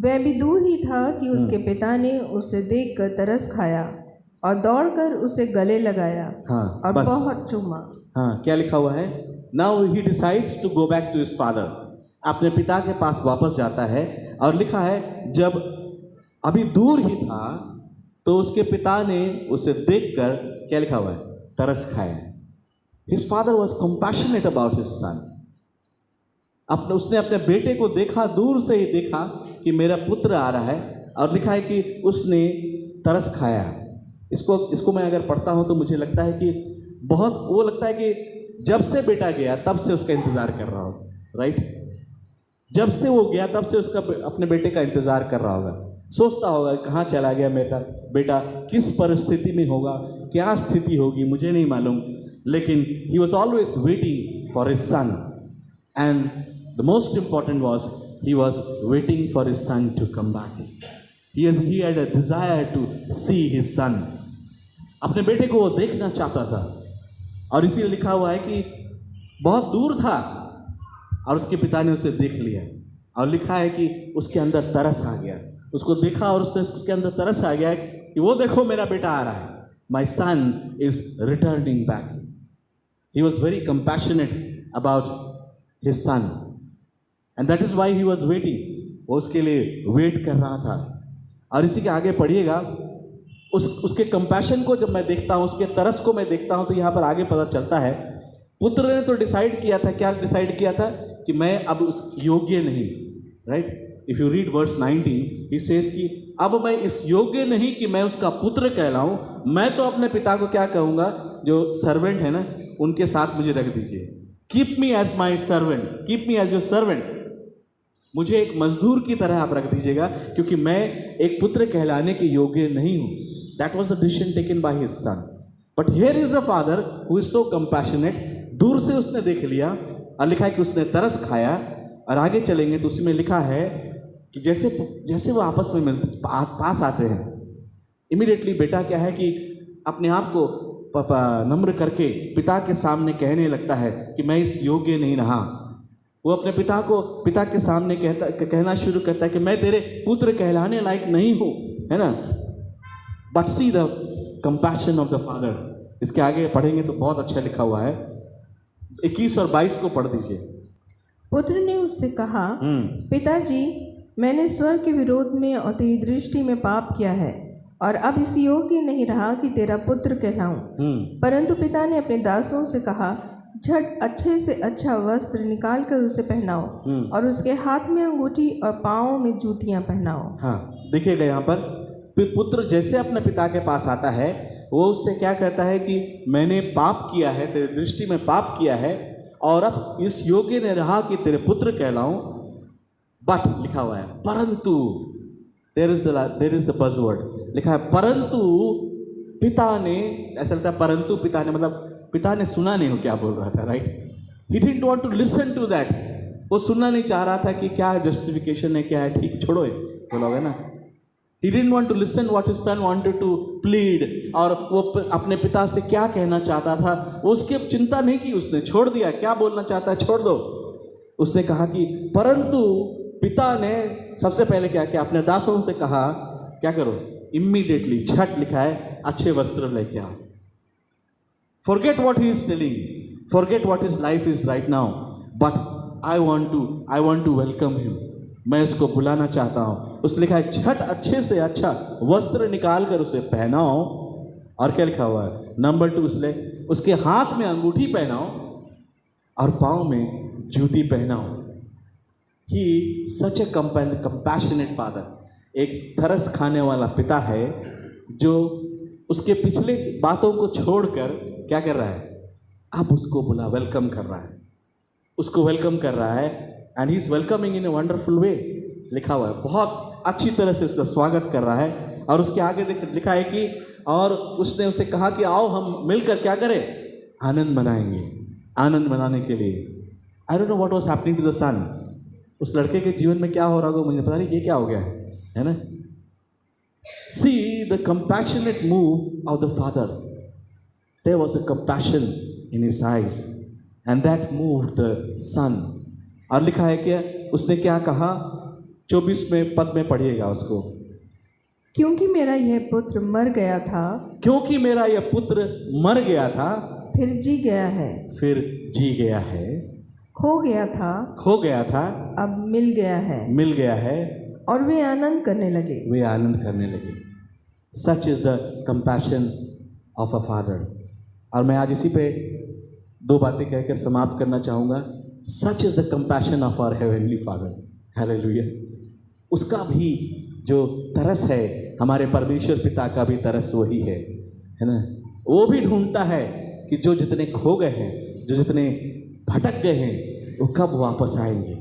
वह भी दूर ही था कि उसके पिता ने उसे देखकर तरस खाया और दौड़कर उसे गले लगाया. हाँ, और बस. बहुत चूमा. हाँ, क्या लिखा हुआ है? Now he decides to go back to his father. अपने पिता के पास वापस जाता है. और लिखा है जब अभी दूर ही था तो उसके पिता ने उसे देखकर क्या लिखा हुआ है? तरस खाया. His father was compassionate about his son. उसने अपने बेटे को देखा, दूर से ही देखा कि मेरा पुत्र आ रहा है, और लिखा है कि उसने तरस खाया. इसको मैं अगर पढ़ता हूँ तो मुझे लगता है कि बहुत वो लगता है कि जब से बेटा गया तब से उसका इंतज़ार कर रहा हो, राइट. जब से वो गया तब से उसका अपने बेटे का इंतज़ार कर रहा होगा. सोचता होगा कहाँ चला गया बेटा, किस परिस्थिति में होगा, क्या स्थिति होगी, मुझे नहीं मालूम. लेकिन he was always waiting for his son. And the most important was he was waiting for his son to come back. He had a desire to see his son. अपने बेटे को वो देखना चाहता था. और इसीलिए लिखा हुआ है कि बहुत दूर था और उसके पिता ने उसे देख लिया. और लिखा है कि उसके अंदर तरस आ गया. उसको देखा और उसके अंदर तरस आ गया कि वो देखो मेरा बेटा आ रहा है. My son is returning back. He was very compassionate about his son. And that is why he was waiting. वो उसके लिए वेट कर रहा था. और इसी के आगे पढ़िएगा, उसके कंपैशन को जब मैं देखता हूँ, उसके तरस को मैं देखता हूँ, तो यहाँ पर आगे पता चलता है पुत्र ने तो डिसाइड किया था, क्या डिसाइड किया था कि मैं अब उस योग्य नहीं, right. If you read verse 19, he says कि अब मैं इस योग्य नहीं कि मैं उसका पुत्र कहलाऊं, मैं तो अपने पिता को क्या कहूँगा, जो सर्वेंट है ना, उनके साथ मुझे रख दीजिए। Keep me as my servant, keep me as your servant, मुझे एक मजदूर की तरह आप रख दीजिएगा, क्योंकि मैं एक पुत्र कहलाने के योग्य नहीं हूँ। That was the decision taken by his son. But here is a father who is so compassionate. दूर से उसने देख लिया और लिखा है कि उसने तरस खाया। और आगे चलेंगे तो उसमें लिखा है कि जैसे वो आपस में मिलते पास आते हैं, इमीडिएटली बेटा क्या है कि अपने आप को नम्र करके पिता के सामने कहने लगता है कि मैं इस योग्य नहीं रहा। वो अपने पिता के सामने कहना शुरू करता है कि मैं तेरे पुत्र कहलाने लायक नहीं हूँ, है ना। But see the compassion of the father. इसके आगे पढ़ेंगे तो बहुत अच्छा लिखा हुआ है, 21 और 22 को पढ़ दीजिए। पुत्र ने उससे कहा, पिताजी, मैंने स्वर्ग के विरोध में और तेरी दृष्टि में पाप किया है, और अब इस योग्य नहीं रहा कि तेरा पुत्र कहलाऊं। परंतु पिता ने अपने दासों से कहा, झट अच्छे से अच्छा वस्त्र निकाल कर उसे पहनाओ, और उसके हाथ में अंगूठी और पाँव में जूतियां पहनाओ। हाँ, देखिएगा यहाँ पर पुत्र जैसे अपने पिता के पास आता है, वो उससे क्या कहता है कि मैंने पाप किया है, तेरी दृष्टि में पाप किया है, और अब इस योग्य ने रहा कि तेरे पुत्र कहलाऊं। बट लिखा हुआ है परंतु, देयर इज द बज़वर्ड, लिखा है परंतु पिता ने, ऐसा लगता है परंतु पिता ने, मतलब पिता ने सुना नहीं हो क्या बोल रहा था, right. He didn't want to listen to that. वो सुनना नहीं चाह रहा था कि क्या जस्टिफिकेशन है, क्या है, ठीक छोड़ो बोलोगे ना। He didn't want to listen what his son wanted to plead, और वो अपने पिता से क्या कहना चाहता था वो उसकी चिंता नहीं की, उसने छोड़ दिया, क्या बोलना चाहता है छोड़ दो। उसने कहा कि परंतु पिता ने सबसे पहले क्या किया, अपने दासों से कहा क्या करो, इमीडिएटली, झट लिखा है, अच्छे वस्त्र लेके आओ। Forget what he is telling, forget what his life is right now, but I want to welcome him, मैं उसको बुलाना चाहता हूँ। उसने लिखा है झट अच्छे से अच्छा वस्त्र निकाल कर उसे पहनाओ। और क्या लिखा हुआ है नंबर 2, उसके हाथ में अंगूठी पहनाओ और पाँव में जूती पहनाओ। ही सच ए कंपैशनेट फादर, एक तरस खाने वाला पिता है जो उसके पिछले बातों को छोड़कर क्या कर रहा है, अब उसको वेलकम कर रहा है, उसको वेलकम कर रहा है। And he is welcoming in a wonderful वे। लिखा हुआ है बहुत अच्छी तरह से उसका स्वागत कर रहा है। और उसके आगे लिखा है कि और उसने उसे कहा कि आओ हम मिलकर क्या करें, आनंद मनाएंगे। आनंद मनाने के लिए I don't know what was happening to the son. उस लड़के के जीवन में क्या हो रहा होगा मुझे पता नहीं, ये क्या हो गया है ना। See the compassionate move of the father, there was a compassion in his eyes and that moved the son. और लिखा है कि उसने क्या कहा, 24 पद में पढ़िएगा उसको। क्योंकि मेरा यह पुत्र मर गया था, क्योंकि मेरा यह पुत्र मर गया था, फिर जी गया है, फिर जी गया है, खो गया था, अब मिल गया है, और वे आनंद करने लगे। सच is the compassion of a father. और मैं आज इसी पे 2 बातें कहकर समाप्त करना चाहूँगा। Such is the compassion of our heavenly father, hallelujah. उसका भी जो तरस है, हमारे परमेश्वर पिता का भी तरस वही है ना। वो भी ढूंढता है कि जो जितने खो गए हैं, जो जितने भटक गए हैं, वो कब वापस आएंगे।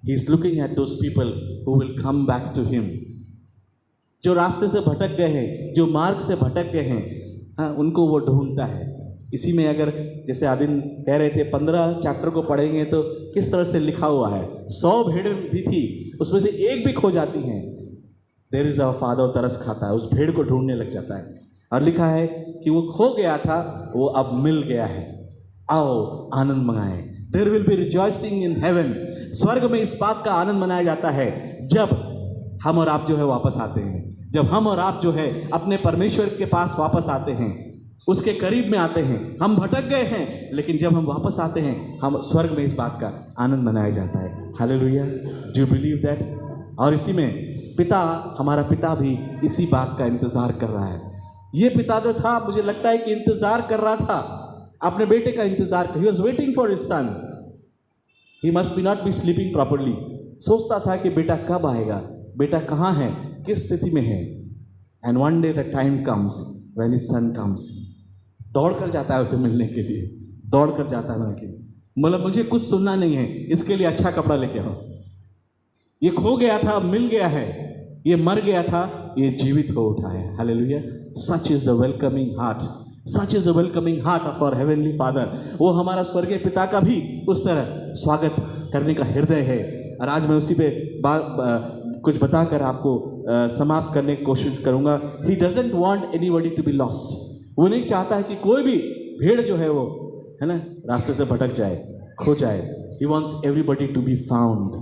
He is looking at those people who will come back to him. जो रास्ते से भटक गए हैं, जो मार्ग से भटक गए हैं, हाँ, उनको वो ढूंढता है। इसी में अगर जैसे आदिन कह रहे थे 15 चैप्टर को पढ़ेंगे तो किस तरह से लिखा हुआ है, 100 भेड़ भी थी, उसमें से एक भी खो जाती हैं, देयर इज अ फादर तरस खाता है, उस भेड़ को ढूंढने लग जाता है। और लिखा है कि वो खो गया था, वो अब मिल गया है, आओ आनंद मनाएं। There will be rejoicing in heaven. स्वर्ग में इस बात का आनंद मनाया जाता है जब हम और आप जो है वापस आते हैं, जब हम और आप जो है अपने परमेश्वर के पास वापस आते हैं, उसके करीब में आते हैं। हम भटक गए हैं, लेकिन जब हम वापस आते हैं, हम स्वर्ग में इस बात का आनंद मनाया जाता है। Hallelujah, do you believe that? और इसी में पिता, हमारा पिता भी इसी बात का इंतज़ार कर रहा है। ये पिता जो था, मुझे लगता है कि इंतज़ार कर रहा था, अपने बेटे का इंतज़ार कर, he was waiting for his son. He must be not be sleeping properly. सोचता था कि बेटा कब आएगा, बेटा कहाँ है, किस स्थिति में है। And one day the time comes when his son comes. दौड़ कर जाता है उसे मिलने के लिए, दौड़ कर जाता है कि मतलब मुझे कुछ सुनना नहीं है, इसके लिए अच्छा कपड़ा लेके आओ। ये खो गया था, मिल गया है, ये मर गया था, ये जीवित हो उठा है। Hallelujah. Such is the welcoming heart, such is the welcoming heart of our heavenly father. वो हमारा स्वर्गीय पिता का भी उस तरह स्वागत करने का हृदय है। और आज मैं उसी पे कुछ बताकर आपको समाप्त करने की कोशिश करूंगा। He doesn't want anybody to be lost. वो नहीं चाहता है कि कोई भी भेड़ जो है वो, है ना, रास्ते से भटक जाए, खो जाए। He wants everybody to be found.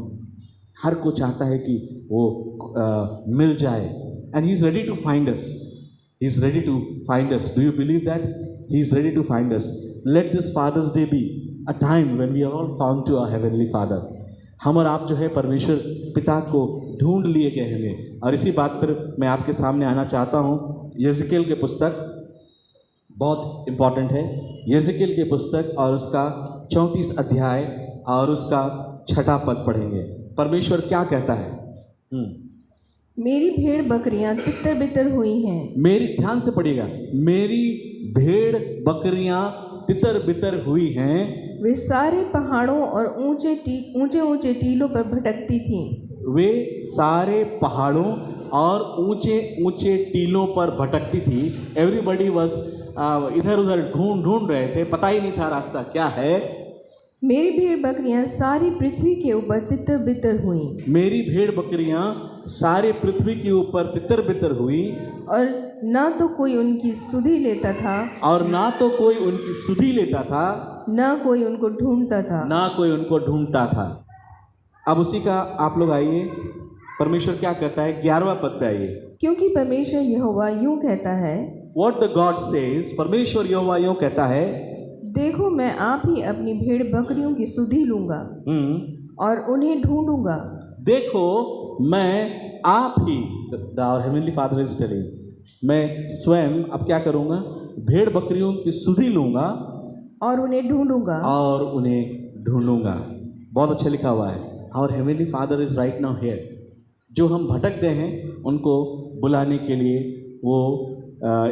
हर को चाहता है कि वो मिल जाए। And he is ready to find us, he is ready to find us. Do you believe that? He is ready to find us. Let this father's day be a time when we are all found to our heavenly father. हम और आप जो है परमेश्वर पिता को ढूंढ लिए गए हैं। और इसी बात पर मैं आपके सामने आना चाहता हूँ। यहेजकेल की पुस्तक बहुत इम्पॉर्टेंट है। यहेजकेल की पुस्तक और उसका 34 अध्याय और उसका 6 पद पढ़ेंगे। परमेश्वर क्या कहता है? मेरी भेड़ बकरियां तितर बितर हुई हैं। मेरी, ध्यान से पढ़िएगा, मेरी भेड़ बकरियां तितर बितर हुई हैं। वे सारे पहाड़ों और ऊंचे ऊंचे टीलों पर भटकती थीं। वे सारे पहाड़ों और ऊंचे ऊंचे टीलों पर भटकती थी। एवरीबडी वॉज इधर उधर ढूंढ रहे थे, पता ही नहीं था रास्ता क्या है। मेरी भेड़ बकरियां सारी पृथ्वी के ऊपर तितर बितर हुई। मेरी भेड़ बकरियां सारे पृथ्वी के ऊपर तितर बितर हुई। और ना तो कोई उनकी सुधि लेता था, और ना तो कोई उनकी सुधि लेता था, ना कोई उनको ढूंढता था। ना कोई उनको ढूंढता था। अब उसी का आप लोग आइए, परमेश्वर क्या कहता है? 11वां पद पे आइए। क्योंकि परमेश्वर यहोवा यूं कहता है, What the God says, परमेश्वर यहोवा यूं कहता है, देखो मैं आप ही अपनी भेड़ बकरियों की सुधि लूंगा और उन्हें ढूंढूंगा। देखो मैं आप ही, our heavenly father is telling, मैं स्वयं अब क्या करूंगा? भेड़ बकरियों की सुधि लूंगा और उन्हें ढूंढूंगा। और उन्हें ढूंढूंगा। बहुत अच्छा लिखा हुआ है, our heavenly father is right now here. जो हम भटक गए हैं उनको बुलाने के लिए वो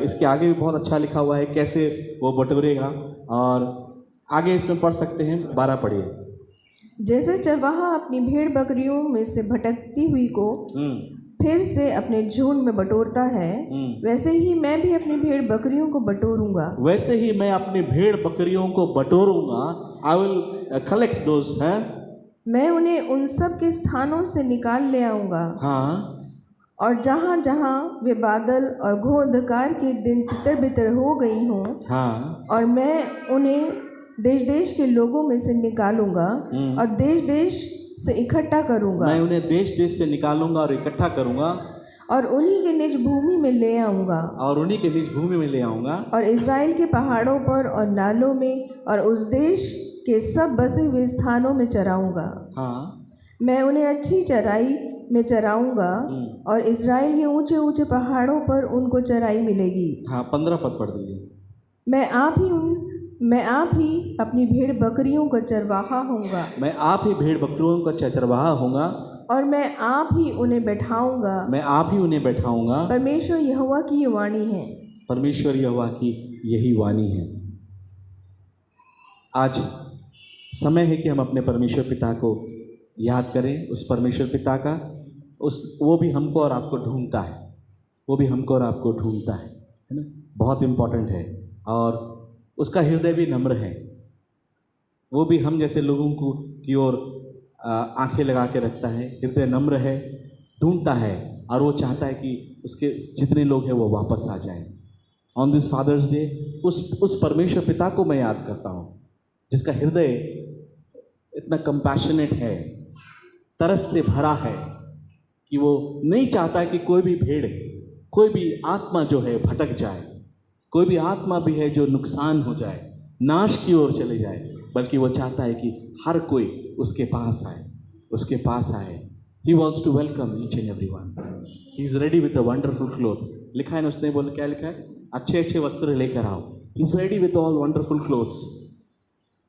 इसके आगे भी बहुत अच्छा लिखा हुआ है कैसे वो बटोरेगा। और आगे इसमें पढ़ सकते हैं, 12 पढ़िए। जैसे चरवाहा अपनी भेड़ बकरियों में से भटकती हुई को फिर से अपने झुंड में बटोरता है, वैसे ही मैं भी अपनी भेड़ बकरियों को बटोरूंगा। वैसे ही मैं अपनी भेड़ बकरियों को बटोरूंगा। आई विल कलेक्ट दोज हैं। मैं उन्हें उन सब के स्थानों से निकाल ले आऊंगा। हाँ, और जहाँ जहाँ वे बादल और घोर अंधकार के दिन तितर बितर हो गई हों, हाँ, और मैं उन्हें देश देश के लोगों में से निकालूंगा और देश देश से इकट्ठा करूंगा। मैं उन्हें देश देश से निकालूंगा और इकट्ठा करूंगा और उन्हीं के निज भूमि में ले आऊंगा। और उन्हीं के निज भूमि में ले आऊंगा। और इज़राइल के पहाड़ों पर और नालों में और उस देश के सब बसे हुए स्थानों में चराऊंगा। हाँ, मैं उन्हें अच्छी चराई में चराऊंगा और इज़राइल के ऊंचे ऊंचे पहाड़ों पर उनको चराई मिलेगी। हाँ, 15 पद पढ़ दीजिए। मैं आप ही अपनी भेड़ बकरियों का चरवाहा होऊंगा। मैं आप ही भेड़ बकरियों का चरवाहा होऊंगा और मैं आप ही उन्हें बैठाऊंगा। मैं आप ही उन्हें बैठाऊंगा। परमेश्वर यहोवा की ये वाणी है। परमेश्वर यहोवा की यही वाणी है। आज समय है कि हम अपने परमेश्वर पिता को याद करें। उस परमेश्वर पिता का वो भी हमको और आपको ढूंढता है, वो भी हमको और आपको ढूंढता है ना। बहुत इम्पोर्टेंट है। और उसका हृदय भी नम्र है। वो भी हम जैसे लोगों को की ओर आंखें लगा के रखता है। हृदय नम्र है, ढूंढता है और वो चाहता है कि उसके जितने लोग हैं वो वापस आ जाएं। ऑन दिस फादर्स डे उस परमेश्वर पिता को मैं याद करता हूँ जिसका हृदय इतना कंपैशनेट है, तरस से भरा है कि वो नहीं चाहता कि कोई भी भेड़, कोई भी आत्मा जो है भटक जाए, कोई भी आत्मा भी है जो नुकसान हो जाए, नाश की ओर चले जाए, बल्कि वो चाहता है कि हर कोई उसके पास आए, उसके पास आए। He wants to welcome each and everyone. He is ready with a wonderful cloth. लिखा है ना उसने, बोल क्या लिखा है, अच्छे अच्छे वस्त्र लेकर आओ. He is ready with all wonderful clothes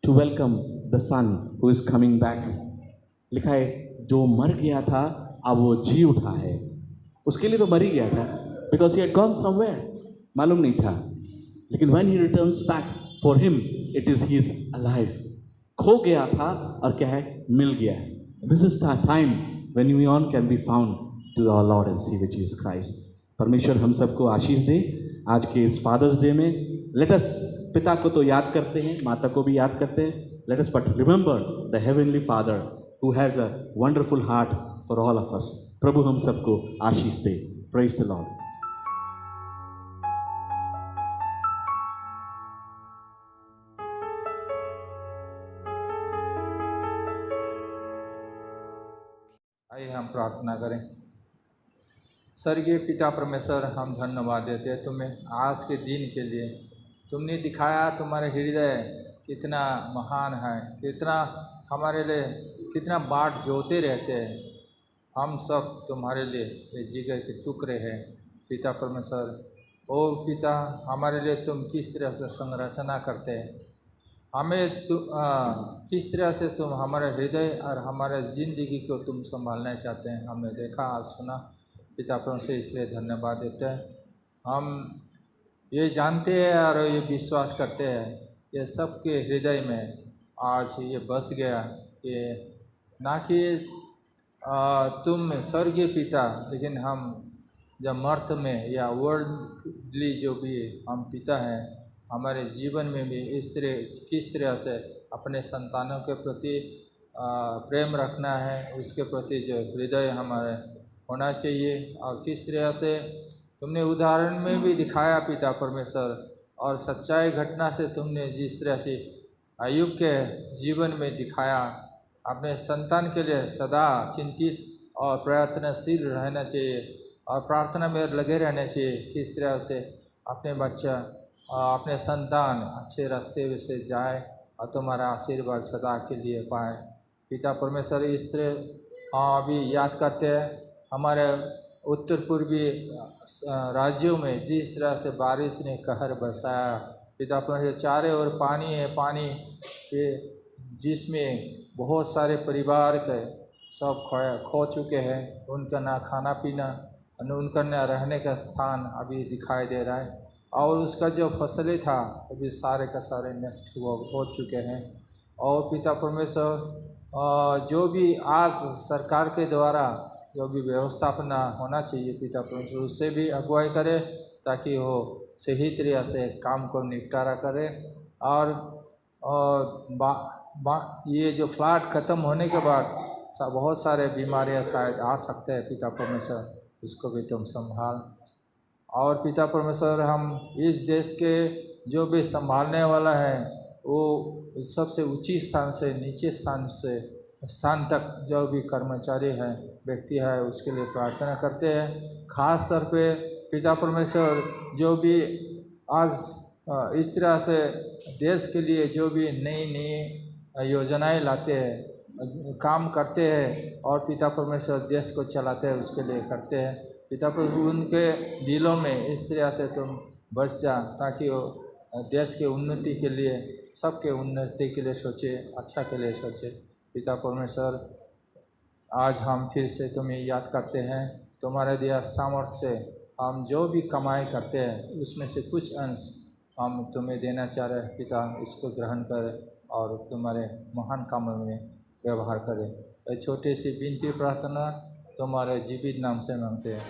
to welcome the son who is coming back. लिखा है जो मर गया था अब वो जी उठा है. उसके लिए तो मर ही गया था, because he had gone somewhere, मालूम नहीं था. लेकिन when he returns back, for him it is he is alive. खो गया था और क्या है, मिल गया है. This is the time when we all can be found to our Lord and Savior Jesus Christ. परमेश्वर हम सबको आशीष दे आज के इस फादर्स डे में. लेट अस, पिता को तो याद करते हैं, माता को भी याद करते हैं. Let us but remember the heavenly father who has a wonderful heart for all of us. प्रभु हम सबको आशीष दे. Praise the lord. आइए हम प्रार्थना करें. स्वर्गीय पिता परमेश्वर, हम धन्यवाद देते हैं तुम्हें आज के दिन के लिए. तुमने दिखाया तुम्हारे हृदय कितना महान है, कितना हमारे लिए कितना बाट जोते रहते हैं. हम सब तुम्हारे लिए ये जिगर के टुकड़े हैं पिता परमेश्वर. ओ पिता, हमारे लिए तुम किस तरह से संरचना करते हैं, हमें किस तरह से तुम हमारे हृदय और हमारे ज़िंदगी को तुम संभालना चाहते हैं. हमने देखा आज सुना पिता परमेश्वर, इसलिए धन्यवाद देते हैं. हम ये जानते हैं और ये विश्वास करते हैं ये सबके हृदय में आज ये बस गया. ये ना कि तुम स्वर्गीय पिता, लेकिन हम जब मर्थ में या वर्ल्डली जो भी हम पिता हैं, हमारे जीवन में भी इस तरह किस तरह से अपने संतानों के प्रति प्रेम रखना है, उसके प्रति जो हृदय हमारे होना चाहिए. और किस तरह से तुमने उदाहरण में भी दिखाया पिता परमेश्वर, और सच्चाई घटना से तुमने जिस तरह से अय्यूब के जीवन में दिखाया, अपने संतान के लिए सदा चिंतित और प्रयत्नशील रहना चाहिए और प्रार्थना में लगे रहना चाहिए. किस तरह से अपने बच्चा अपने संतान अच्छे रास्ते से जाए और तुम्हारा आशीर्वाद सदा के लिए पाए. पिता परमेश्वर, इस तरह अभी याद करते हैं हमारे उत्तर पूर्वी राज्यों में जिस तरह से बारिश ने कहर बरसाया. पिता परमेश्वर, चारों ओर पानी है, पानी ये जिसमें बहुत सारे परिवार के सब खो चुके हैं. उनका ना खाना पीना, उनका ना रहने का स्थान अभी दिखाई दे रहा है. और उसका जो फसलें था अभी सारे का सारे नष्ट हो चुके हैं. और पिता परमेश्वर, जो भी आज सरकार के द्वारा जो भी व्यवस्थापना होना चाहिए पिता परमेश्वर, उससे भी अगुवाई करे ताकि वो सही तरह से काम को निपटारा करे. और ये जो फ्लड ख़त्म होने के बाद बहुत सारे बीमारियां शायद आ सकते हैं पिता परमेश्वर, उसको भी तुम संभाल. और पिता परमेश्वर, हम इस देश के जो भी संभालने वाला है वो सबसे ऊंची स्थान से नीचे स्थान तक जो भी कर्मचारी है, व्यक्ति है, उसके लिए प्रार्थना करते हैं. ख़ास तौर पे पिता परमेश्वर, जो भी आज इस तरह से देश के लिए जो भी नई नई योजनाएं लाते हैं, काम करते हैं और पिता परमेश्वर देश को चलाते हैं, उसके लिए करते हैं. पिता परमेश्वर, उनके दिलों में इस तरह से तुम बस जा ताकि वो देश के उन्नति के लिए, सबके उन्नति के लिए सोचे, अच्छा के लिए सोचे. पिता परमेश्वर, आज हम फिर से तुम्हें याद करते हैं. तुम्हारे दिया सामर्थ्य से हम जो भी कमाई करते हैं उसमें से कुछ अंश हम तुम्हें देना चाह रहे हैं. पिता, इसको ग्रहण करें और तुम्हारे महान कामों में व्यवहार करें. एक छोटी सी विनती प्रार्थना तुम्हारे जीवित नाम से मांगते हैं.